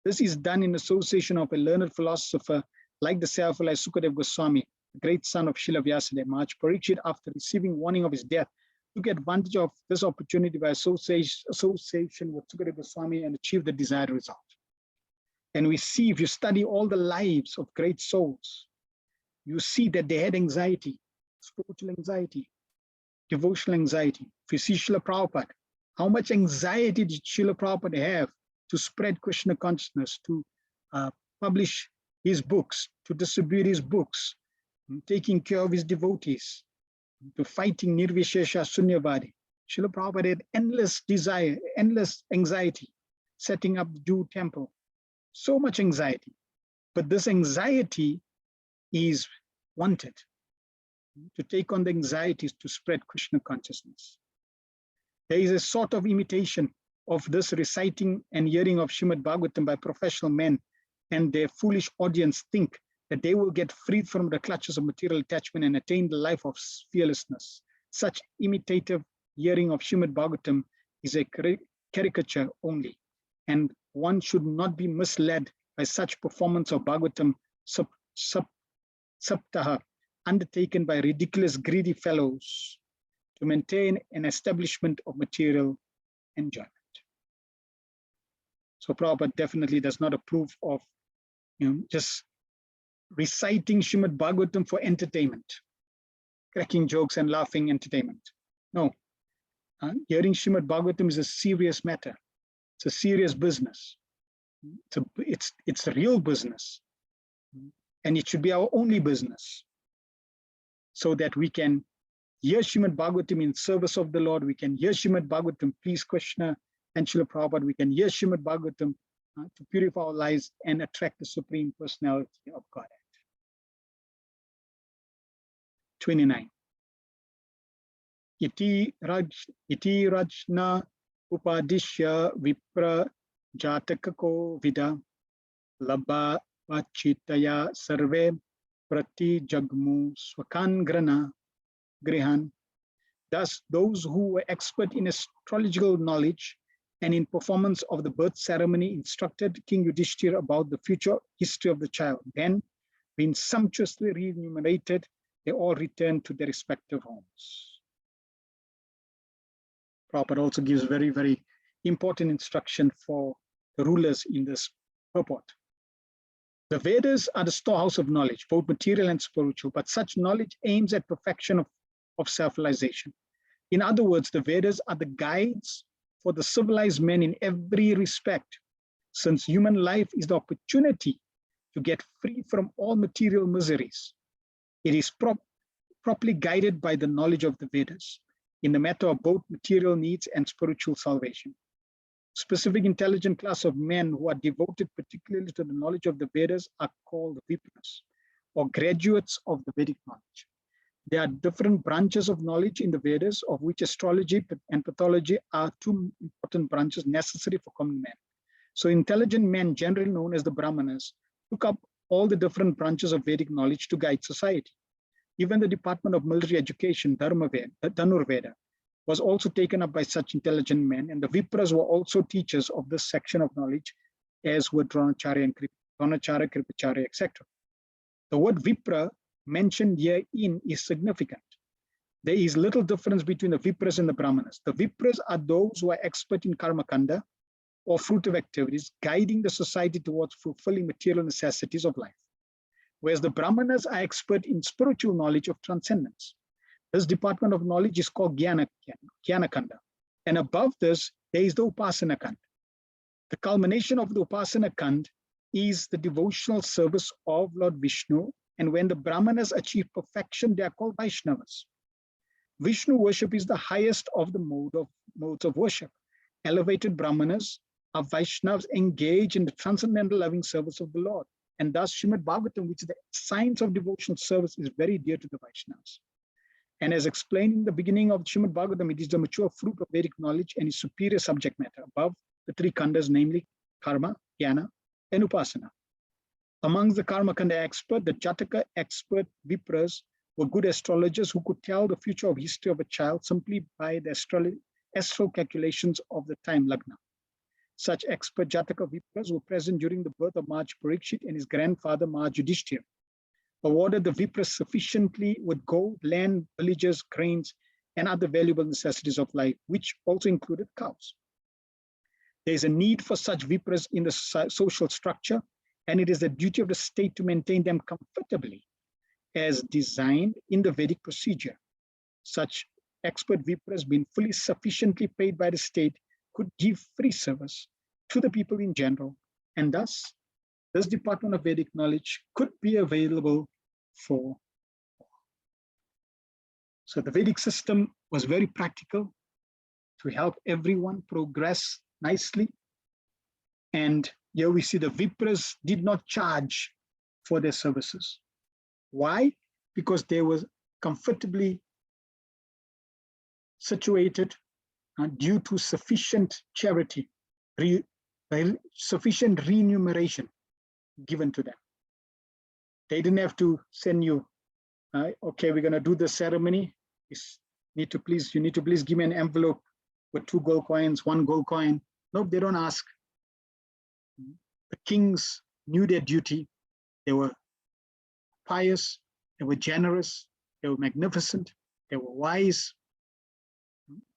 [SPEAKER 1] This is done in association of a learned philosopher like the self-realized Sukadeva Goswami, the great son of Srila Vyasadeva. Maharaj Parikshit, after receiving warning of his death, took advantage of this opportunity by association with Sukadeva Goswami and achieved the desired result. And we see, if you study all the lives of great souls, you see that they had anxiety, spiritual anxiety, devotional anxiety. If you see Srila Prabhupada, how much anxiety did Srila Prabhupada have to spread Krishna consciousness, to publish his books, to distribute his books, taking care of his devotees, to fighting Nirvishesha Sunyavadi. Srila Prabhupada had endless desire, endless anxiety, setting up the Jew temple. So much anxiety. But this anxiety is wanted to take on the anxieties to spread Krishna consciousness. There is a sort of imitation of this reciting and hearing of Srimad Bhagavatam by professional men, and their foolish audience think that they will get freed from the clutches of material attachment and attain the life of fearlessness. Such imitative hearing of Srimad Bhagavatam is a caricature only, and one should not be misled by such performance of Bhagavatam Saptaha undertaken by ridiculous, greedy fellows to maintain an establishment of material enjoyment. So Prabhupada definitely does not approve of just reciting Srimad Bhagavatam for entertainment, cracking jokes and laughing entertainment. No, Hearing Srimad Bhagavatam is a serious matter. It's a serious business. It's a real business. And it should be our only business, so that we can hear Srimad Bhagavatam in service of the Lord. We can hear Srimad Bhagavatam, please Krishna and Srila Prabhupada. We can hear Srimad Bhagavatam to purify our lives and attract the Supreme Personality of Godhead. 29. Iti rajna upadishya vipra jatakako vida labha vachitaya sarve prati jagmu swakan grihan. Thus, those who were expert in astrological knowledge and in performance of the birth ceremony instructed King Yudhishthira about the future history of the child. Then, being sumptuously remunerated, they all returned to their respective homes. Prabhupada also gives very, very important instruction for the rulers in this purport. The Vedas are the storehouse of knowledge, both material and spiritual, but such knowledge aims at perfection of self-realization. In other words, the Vedas are the guides for the civilized men in every respect, since human life is the opportunity to get free from all material miseries. It is properly guided by the knowledge of the Vedas in the matter of both material needs and spiritual salvation. Specific intelligent class of men who are devoted particularly to the knowledge of the Vedas are called Vipras, or graduates of the Vedic knowledge. There are different branches of knowledge in the Vedas, of which astrology and pathology are two important branches necessary for common men. So intelligent men, generally known as the Brahmanas, took up all the different branches of Vedic knowledge to guide society. Even the Department of Military Education, Dhanurveda, was also taken up by such intelligent men, and the Vipras were also teachers of this section of knowledge, as were Dronacharya, Kripacharya, etc. The word Vipra mentioned herein is significant. There is little difference between the Vipras and the Brahmanas. The Vipras are those who are expert in karma kanda, or fruitive activities, guiding the society towards fulfilling material necessities of life. Whereas the Brahmanas are expert in spiritual knowledge of transcendence. This department of knowledge is called Jnana Kanda. And above this, there is the Upasana Kanda. The culmination of the Upasana Kanda is the devotional service of Lord Vishnu. And when the Brahmanas achieve perfection, they are called Vaishnavas. Vishnu worship is the highest of the modes of worship. Elevated Brahmanas are Vaishnavas engaged in the transcendental loving service of the Lord. And thus Srimad Bhagavatam, which is the science of devotional service, is very dear to the Vaishnavas. And as explained in the beginning of Srimad Bhagavatam, it is the mature fruit of Vedic knowledge and its superior subject matter above the three khandas, namely karma, jnana, and upasana. Amongst the karma kanda expert, the Jataka expert Vipras were good astrologers who could tell the future of history of a child simply by the astral calculations of the time lagna. Such expert Jataka Vipras were present during the birth of Maharaj Parikshit and his grandfather Maharaj Yudhishthira, awarded the Vipras sufficiently with gold, land, villages, grains, and other valuable necessities of life, which also included cows. There is a need for such Vipras in the social structure, and it is the duty of the state to maintain them comfortably as designed in the Vedic procedure. Such expert Vipras, being fully sufficiently paid by the state, could give free service to the people in general, and thus this department of Vedic knowledge could be available for all. So the Vedic system was very practical to help everyone progress nicely. And here we see the Vipras did not charge for their services. Why? Because they were comfortably situated due to sufficient charity, sufficient remuneration given to them. They didn't have to send you, okay, we're going to do the ceremony. You need to please give me an envelope with 2 gold coins, 1 gold coin. No, they don't ask. The kings knew their duty. They were pious, they were generous, they were magnificent, they were wise,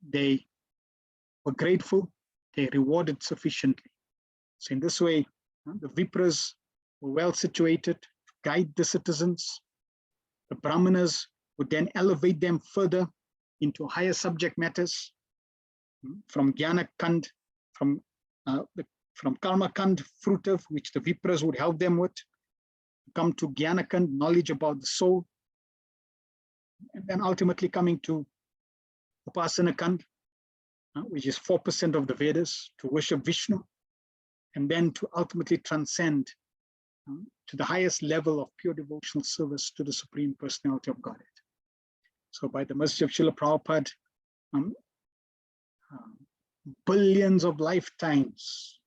[SPEAKER 1] they were grateful, they rewarded sufficiently. So in this way, the Vipras were well situated to guide the citizens. The Brahmanas would then elevate them further into higher subject matters. from Jnana Kand, from Karma Kand, fruit of which the Vipras would help them with, come to Jnana Kand, knowledge about the soul, and then ultimately coming to Upasana Kand, which is 4% of the Vedas, to worship Vishnu, and then to ultimately transcend to the highest level of pure devotional service to the Supreme Personality of Godhead. So by the mercy of Srila Prabhupada, billions of lifetimes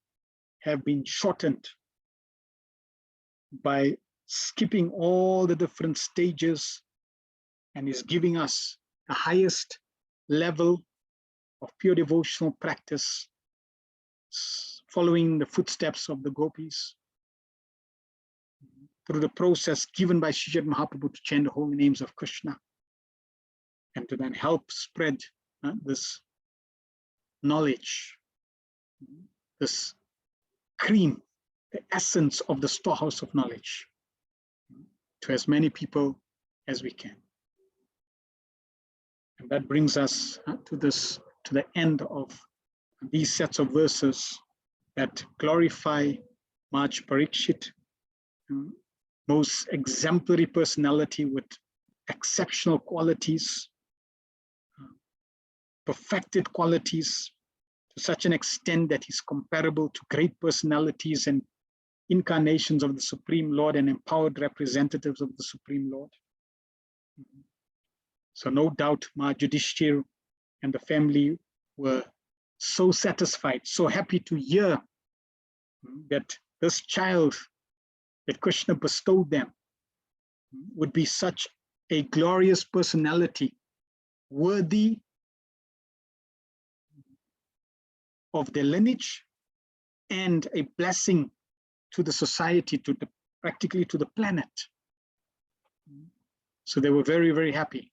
[SPEAKER 1] have been shortened by skipping all the different stages, and is giving us the highest level of pure devotional practice, following the footsteps of the gopis, through the process given by Sri Mahaprabhu to chant the holy names of Krishna, and to then help spread this knowledge, this cream, the essence of the storehouse of knowledge, to as many people as we can. And that brings us to the end of these sets of verses that glorify Maj Parikshit, most exemplary personality with exceptional qualities, perfected qualities, to such an extent that he's comparable to great personalities and incarnations of the Supreme Lord and empowered representatives of the Supreme Lord. So no doubt Ma Yudhishthir and the family were so satisfied, so happy to hear that this child that Krishna bestowed them would be such a glorious personality, worthy of their lineage and a blessing to the society, to the practically to the planet. So they were very, very happy.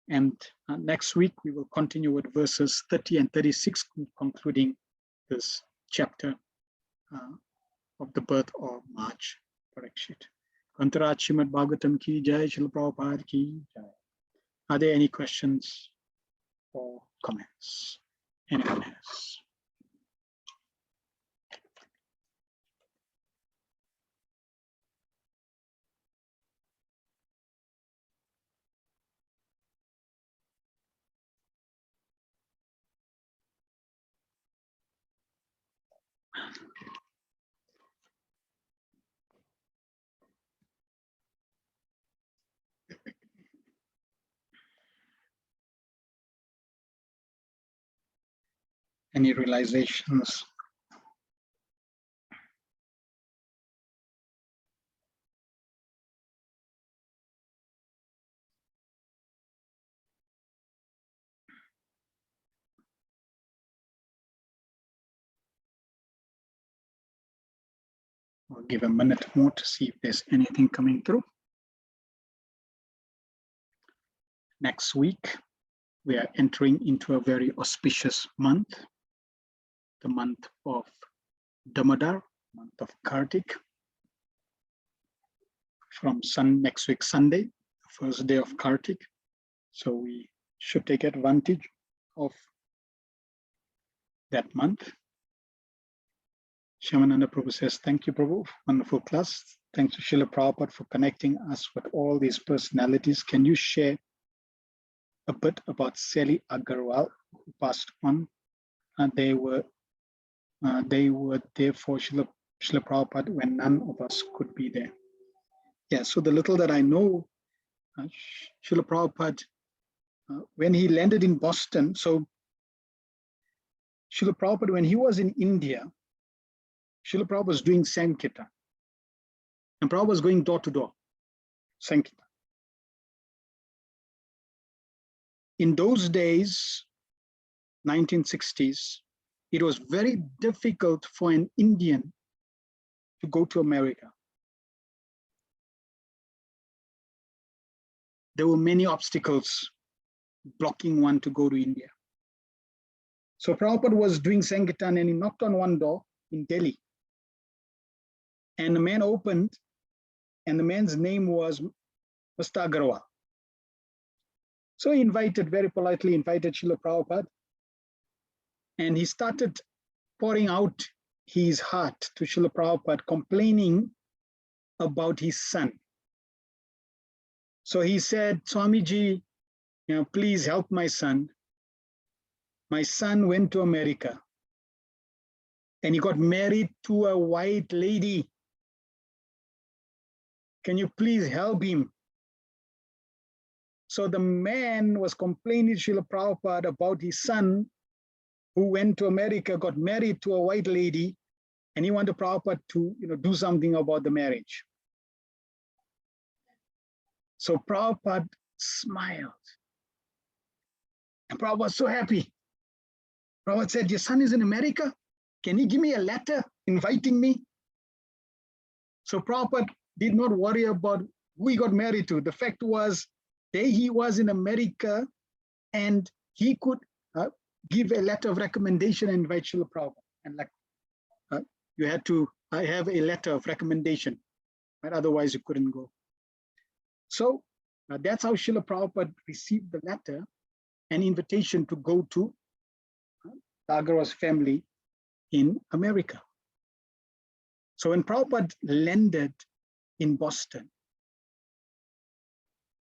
[SPEAKER 1] And next week we will continue with verses 30 and 36, concluding this chapter of the birth of Maj Parikshit. Kantaraj Srimad Bhagavatam ki jai, Srila Prabhupada ki jai. Are there any questions or comments? Anyone else? Any realizations? We'll give a minute more to see if there's anything coming through. Next week, we are entering into a very auspicious month, the month of Damodar, month of Kartik. From next week, Sunday, the first day of Kartik. So we should take advantage of that month. Shyamananda Prabhu says, thank you, Prabhu. Wonderful class. Thanks to Srila Prabhupada for connecting us with all these personalities. Can you share a bit about Sally Agarwal, who passed on? And they were there for Srila Prabhupada when none of us could be there. Yeah, so the little that I know, Srila Prabhupada, when he landed in Boston, so Srila Prabhupada, when he was in India, Srila Prabhupada was doing Sankirtan. And Prabhupada was going door to door, Sankirtan. In those days, 1960s, it was very difficult for an Indian to go to America. There were many obstacles blocking one to go to India. So Prabhupada was doing Sankirtan and he knocked on one door in Delhi. And the man opened, and the man's name was Mr. Agarwal. So he very politely invited Srila Prabhupada, and he started pouring out his heart to Srila Prabhupada, complaining about his son. So he said, Swamiji, please help my son. My son went to America and he got married to a white lady. Can you please help him? So the man was complaining to Srila Prabhupada about his son who went to America, got married to a white lady, and he wanted Prabhupada to do something about the marriage. So Prabhupada smiled. And Prabhupada was so happy. Prabhupada said, your son is in America? Can you give me a letter inviting me? So Prabhupada did not worry about who he got married to. The fact was, there he was in America, and he could give a letter of recommendation and invite Srila Prabhupada. And you had to have a letter of recommendation, right? Otherwise you couldn't go. So that's how Srila Prabhupada received the letter, an invitation to go to the Agarwal's family in America. So when Prabhupada landed in Boston,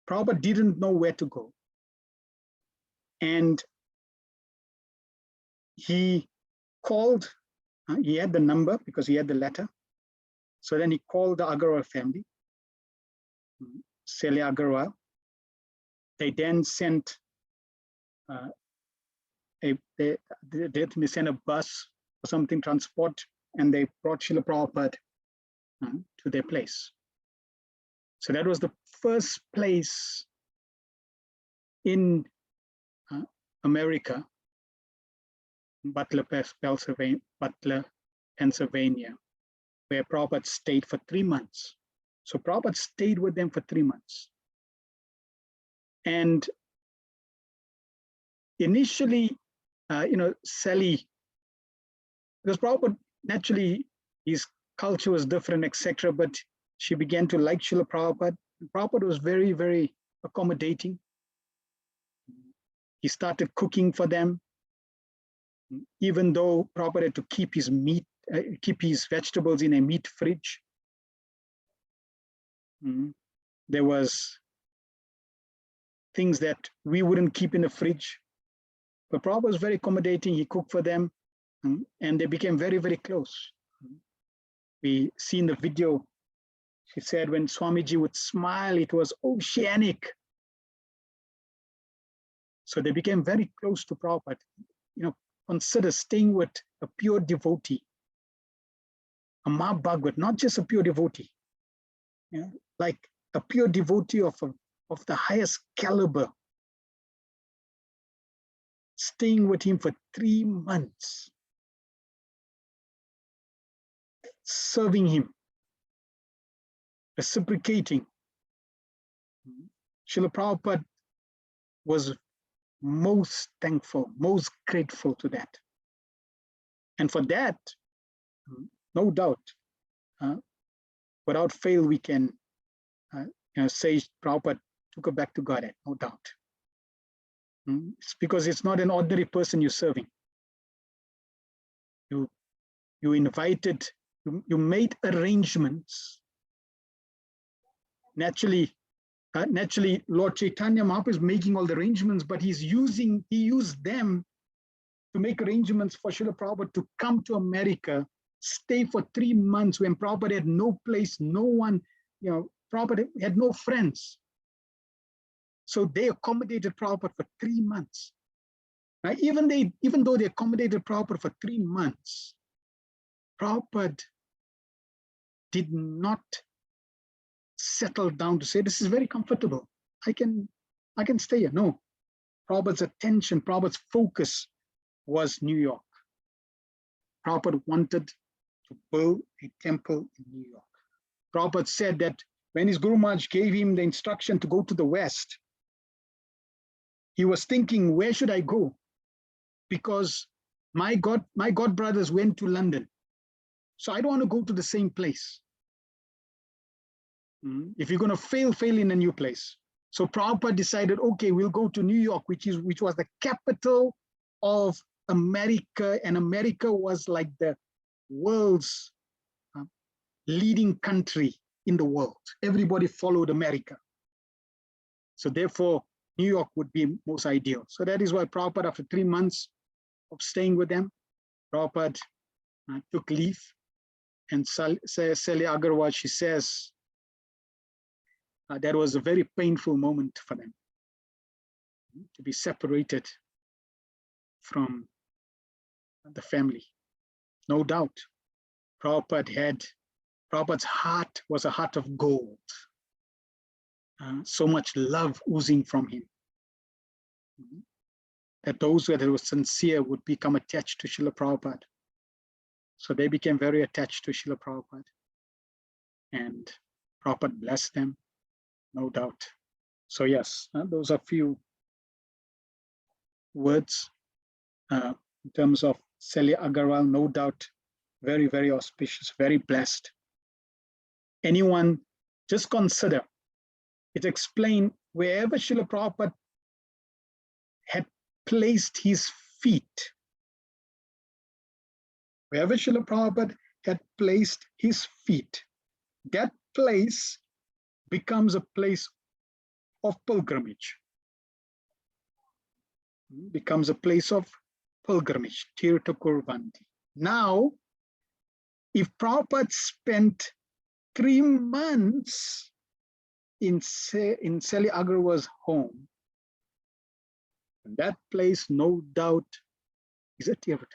[SPEAKER 1] Prabhupada didn't know where to go. And he called, he had the number because he had the letter. So then he called the Agarwal family, Celia Agarwal. They then sent they sent a bus or something, transport, and they brought Srila Prabhupada to their place. So that was the first place in America, Butler, Pennsylvania, where Prabhupada stayed for 3 months. So Prabhupada stayed with them for 3 months. And initially, Sally, because Prabhupada, naturally, his culture was different, etc., but she began to like Srila Prabhupada. Prabhupada was very, very accommodating. He started cooking for them, even though Prabhupada had to keep his meat, keep his vegetables in a meat fridge. There was things that we wouldn't keep in the fridge. But Prabhupada was very accommodating. He cooked for them, and they became very, very close. We see in the video, she said when Swamiji would smile, it was oceanic. So they became very close to Prabhupada. Consider staying with a pure devotee, a Mahabhagat, not just a pure devotee, like a pure devotee of the highest caliber, staying with him for 3 months, serving him, reciprocating. Srila Prabhupada was most thankful, most grateful to that. And for that, no doubt, without fail, we can say Prabhupada took her back to Godhead, no doubt. It's because it's not an ordinary person you're serving. You invited, you made arrangements. Naturally, Lord Chaitanya Mahaprabhu is making all the arrangements, but he used them to make arrangements for Srila Prabhupada to come to America, stay for 3 months when Prabhupada had no place, no one, Prabhupada had no friends. So they accommodated Prabhupada for 3 months. Now, even though they accommodated Prabhupada for 3 months, Prabhupada did not settle down to say, this is very comfortable. I can stay here. No. Prabhupada's attention, Prabhupada's focus was New York. Prabhupada wanted to build a temple in New York. Prabhupada said that when his Guru Maharaj gave him the instruction to go to the West, he was thinking, where should I go? Because my god brothers went to London. So I don't want to go to the same place. If you're going to fail in a new place. So Prabhupada decided, okay, we'll go to New York, which was the capital of America, and America was like the world's leading country in the world. Everybody followed America. So therefore, New York would be most ideal. So that is why Prabhupada, after 3 months of staying with them, Prabhupada took leave. And Celia Agarwal, she says, that was a very painful moment for them to be separated from the family. No doubt, Prabhupada's heart was a heart of gold. So much love oozing from him. That those that were sincere would become attached to Srila Prabhupada. So they became very attached to Srila Prabhupada. And Prabhupada blessed them, no doubt. So yes, those are few words in terms of Celia Agarwal, no doubt, very, very auspicious, very blessed. Anyone, just consider, it explained wherever Srila Prabhupada had placed his feet, wherever Srila Prabhupada had placed his feet, that place becomes a place of pilgrimage. Becomes a place of pilgrimage, Tirtha Kurvanti. Now, if Prabhupada spent 3 months in Celia Agarwal's home, that place, no doubt, is a Tirtha.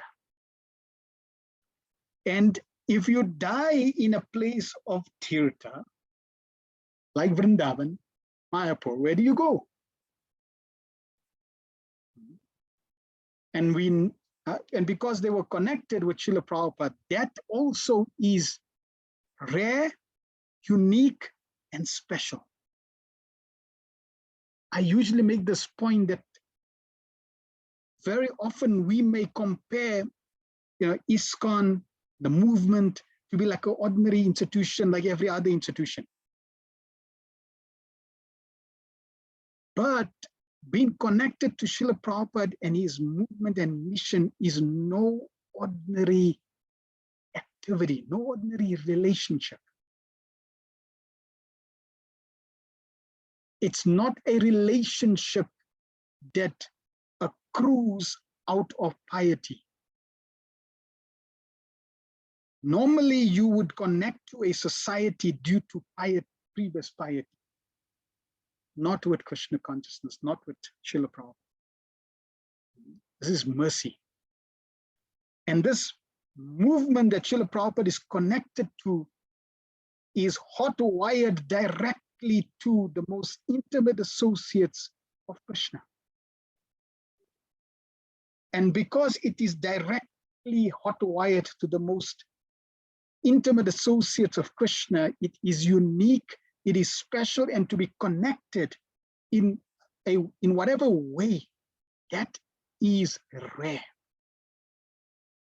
[SPEAKER 1] And if you die in a place of Tirtha, like Vrindavan, Mayapur, where do you go? And because they were connected with Srila Prabhupada, that also is rare, unique, and special. I usually make this point that very often we may compare, ISKCON, the movement, to be like an ordinary institution, like every other institution. But being connected to Srila Prabhupada and his movement and mission is no ordinary activity, no ordinary relationship. It's not a relationship that accrues out of piety. Normally, you would connect to a society due to previous piety, not with Krishna consciousness, not with Srila Prabhupada. This is mercy. And this movement that Srila Prabhupada is connected to is hot-wired directly to the most intimate associates of Krishna. And because it is directly hot-wired to the most intimate associates of Krishna, it is unique, it is special, and to be connected in whatever way, that is rare.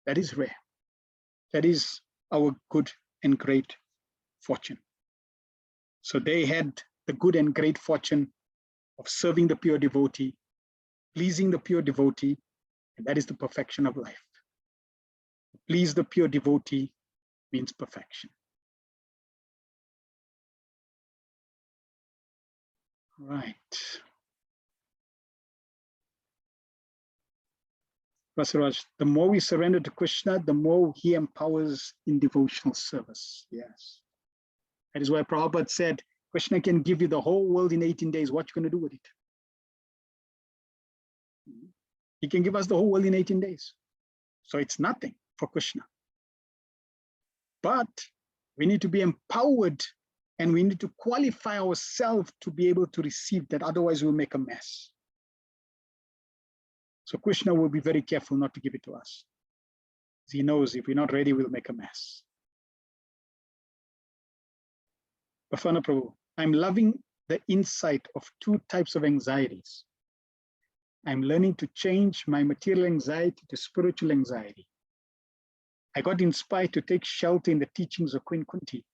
[SPEAKER 1] That is rare. That is our good and great fortune. So they had the good and great fortune of serving the pure devotee, pleasing the pure devotee, and that is the perfection of life. Please the pure devotee means perfection. Right. Rasaraj, the more we surrender to Krishna, the more he empowers in devotional service. Yes. That is why Prabhupada said, Krishna can give you the whole world in 18 days. What you going to do with it? He can give us the whole world in 18 days. So it's nothing for Krishna. But we need to be empowered and we need to qualify ourselves to be able to receive that. Otherwise, we'll make a mess. So Krishna will be very careful not to give it to us. He knows if we're not ready, we'll make a mess. Bafana Prabhu, I'm loving the insight of 2 types of anxieties. I'm learning to change my material anxiety to spiritual anxiety. I got inspired to take shelter in the teachings of Queen Kunti.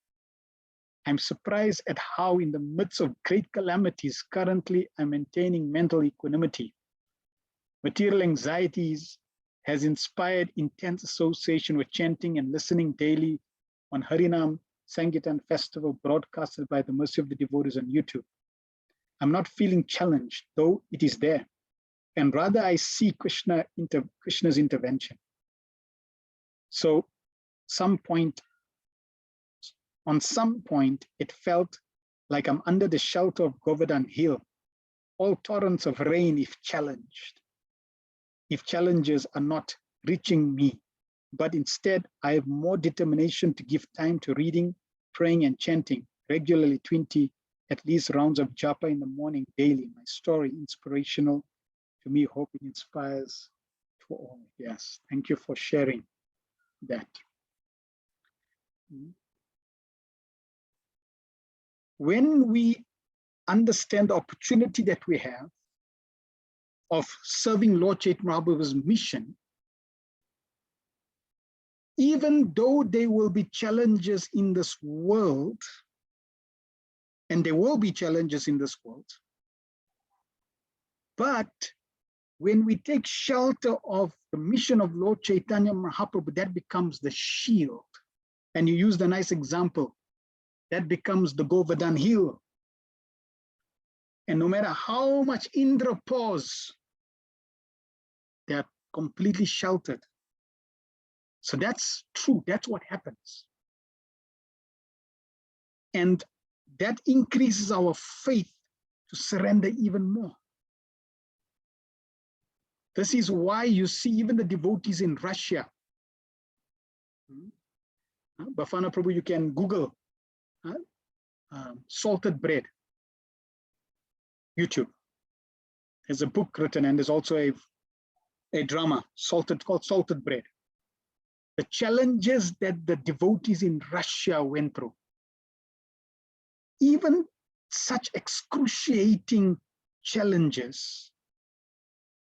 [SPEAKER 1] I'm surprised at how in the midst of great calamities, currently I'm maintaining mental equanimity. Material anxieties has inspired intense association with chanting and listening daily on Harinam Sankirtan festival broadcasted by the Mercy of the Devotees on YouTube. I'm not feeling challenged, though it is there. And rather I see Krishna's intervention. So on some point, it felt like I'm under the shelter of Govardhan Hill. All torrents of rain, if challenges are not reaching me, but instead I have more determination to give time to reading, praying and chanting, regularly 20 at least rounds of japa in the morning daily. My story, inspirational to me, hope it inspires to all. Yes, thank you for sharing that. When we understand the opportunity that we have of serving Lord Chaitanya Mahaprabhu's mission, even though there will be challenges in this world, and there will be challenges in this world, but when we take shelter of the mission of Lord Chaitanya Mahaprabhu, that becomes the shield. And you used a nice example, that becomes the Govardhan Hill. And no matter how much Indra pours, they are completely sheltered. So that's true, that's what happens. And that increases our faith to surrender even more. This is why you see even the devotees in Russia. Bafana Prabhu, you can Google salted bread, YouTube. There's a book written and there's also a drama called Salted Bread. The challenges that the devotees in Russia went through, even such excruciating challenges,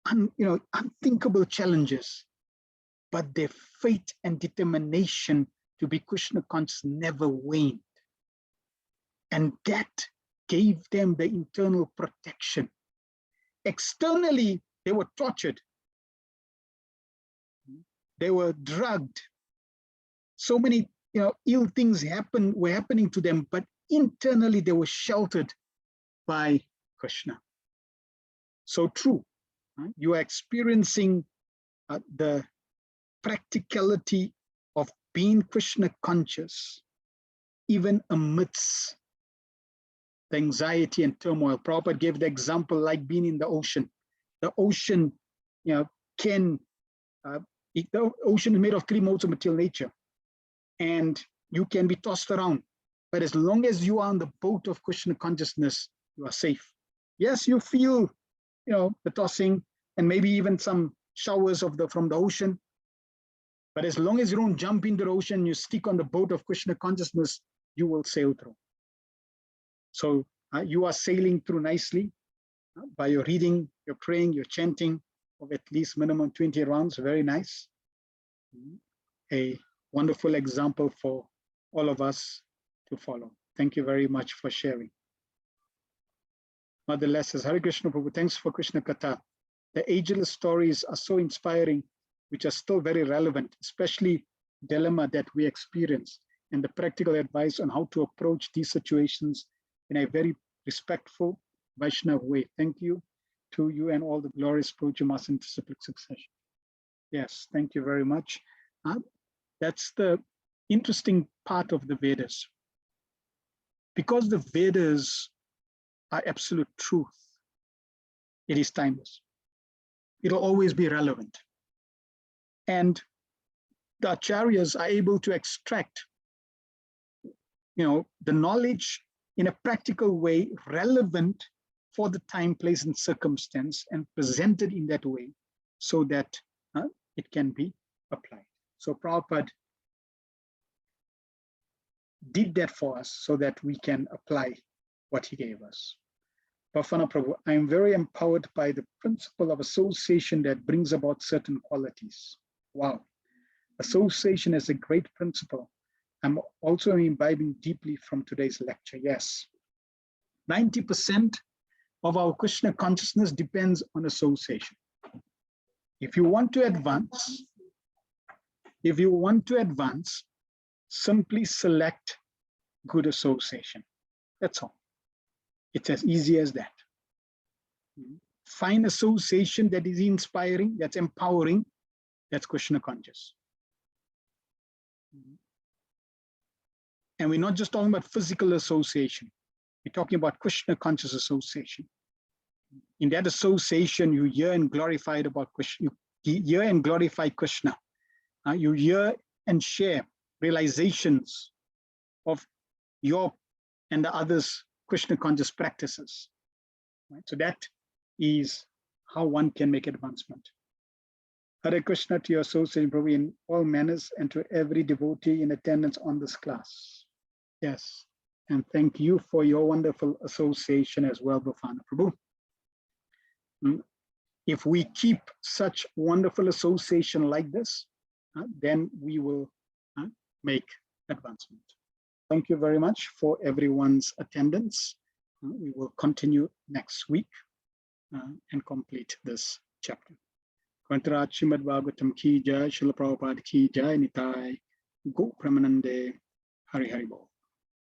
[SPEAKER 1] unthinkable challenges, but their faith and determination to be Krishna conscious never waned. And that gave them the internal protection. Externally, they were tortured. They were drugged. So many ill things were happening to them, but internally they were sheltered by Krishna. So true. You are experiencing the practicality of being Krishna conscious, even amidst the anxiety and turmoil. Prabhupada gave the example like being in the ocean. The ocean, the ocean is made of three modes of material nature, and you can be tossed around. But as long as you are on the boat of Krishna consciousness, you are safe. Yes, you feel, the tossing and maybe even some showers from the ocean. But as long as you don't jump into the ocean, you stick on the boat of Krishna consciousness, you will sail through. So you are sailing through nicely by your reading, your praying, your chanting of at least minimum 20 rounds. Very nice. A wonderful example for all of us to follow. Thank you very much for sharing. Mother Les says, Hare Krishna Prabhu, thanks for Krishna Katha. The ageless stories are so inspiring, which are still very relevant, especially dilemma that we experience and the practical advice on how to approach these situations in a very respectful Vaishnava way. Thank you to you and all the glorious Pujamas in disciplic succession. Yes, thank you very much. That's the interesting part of the Vedas. Because the Vedas are absolute truth, it is timeless. It'll always be relevant. And the acharyas are able to extract, the knowledge in a practical way, relevant for the time, place, and circumstance, and presented in that way so that it can be applied. So Prabhupada did that for us so that we can apply what he gave us. Bafana Prabhu, I am very empowered by the principle of association that brings about certain qualities. Wow. Association is a great principle. I'm also imbibing deeply from today's lecture. Yes, 90% of our Krishna consciousness depends on association. If you want to advance, simply select good association. That's all. It's as easy as that. Find association that is inspiring, that's empowering, that's Krishna conscious. And we're not just talking about physical association. We're talking about Krishna conscious association. In that association, you hear and glorify about Krishna. You hear and glorify Krishna. You hear and share realizations of your and the others' Krishna conscious practices. Right? So that is how one can make advancement. Hare Krishna to your associate Prabhu in all manners and to every devotee in attendance on this class. Yes, and thank you for your wonderful association as well, Bhafana Prabhu. If we keep such wonderful association like this, then we will make advancement. Thank you very much for everyone's attendance. We will continue next week and complete this chapter. Kantarat Srimad Bhagavatam ki jai, Srila Prabhupada ki jai, Nitai, Go Pramanande, Hari Hari Bol.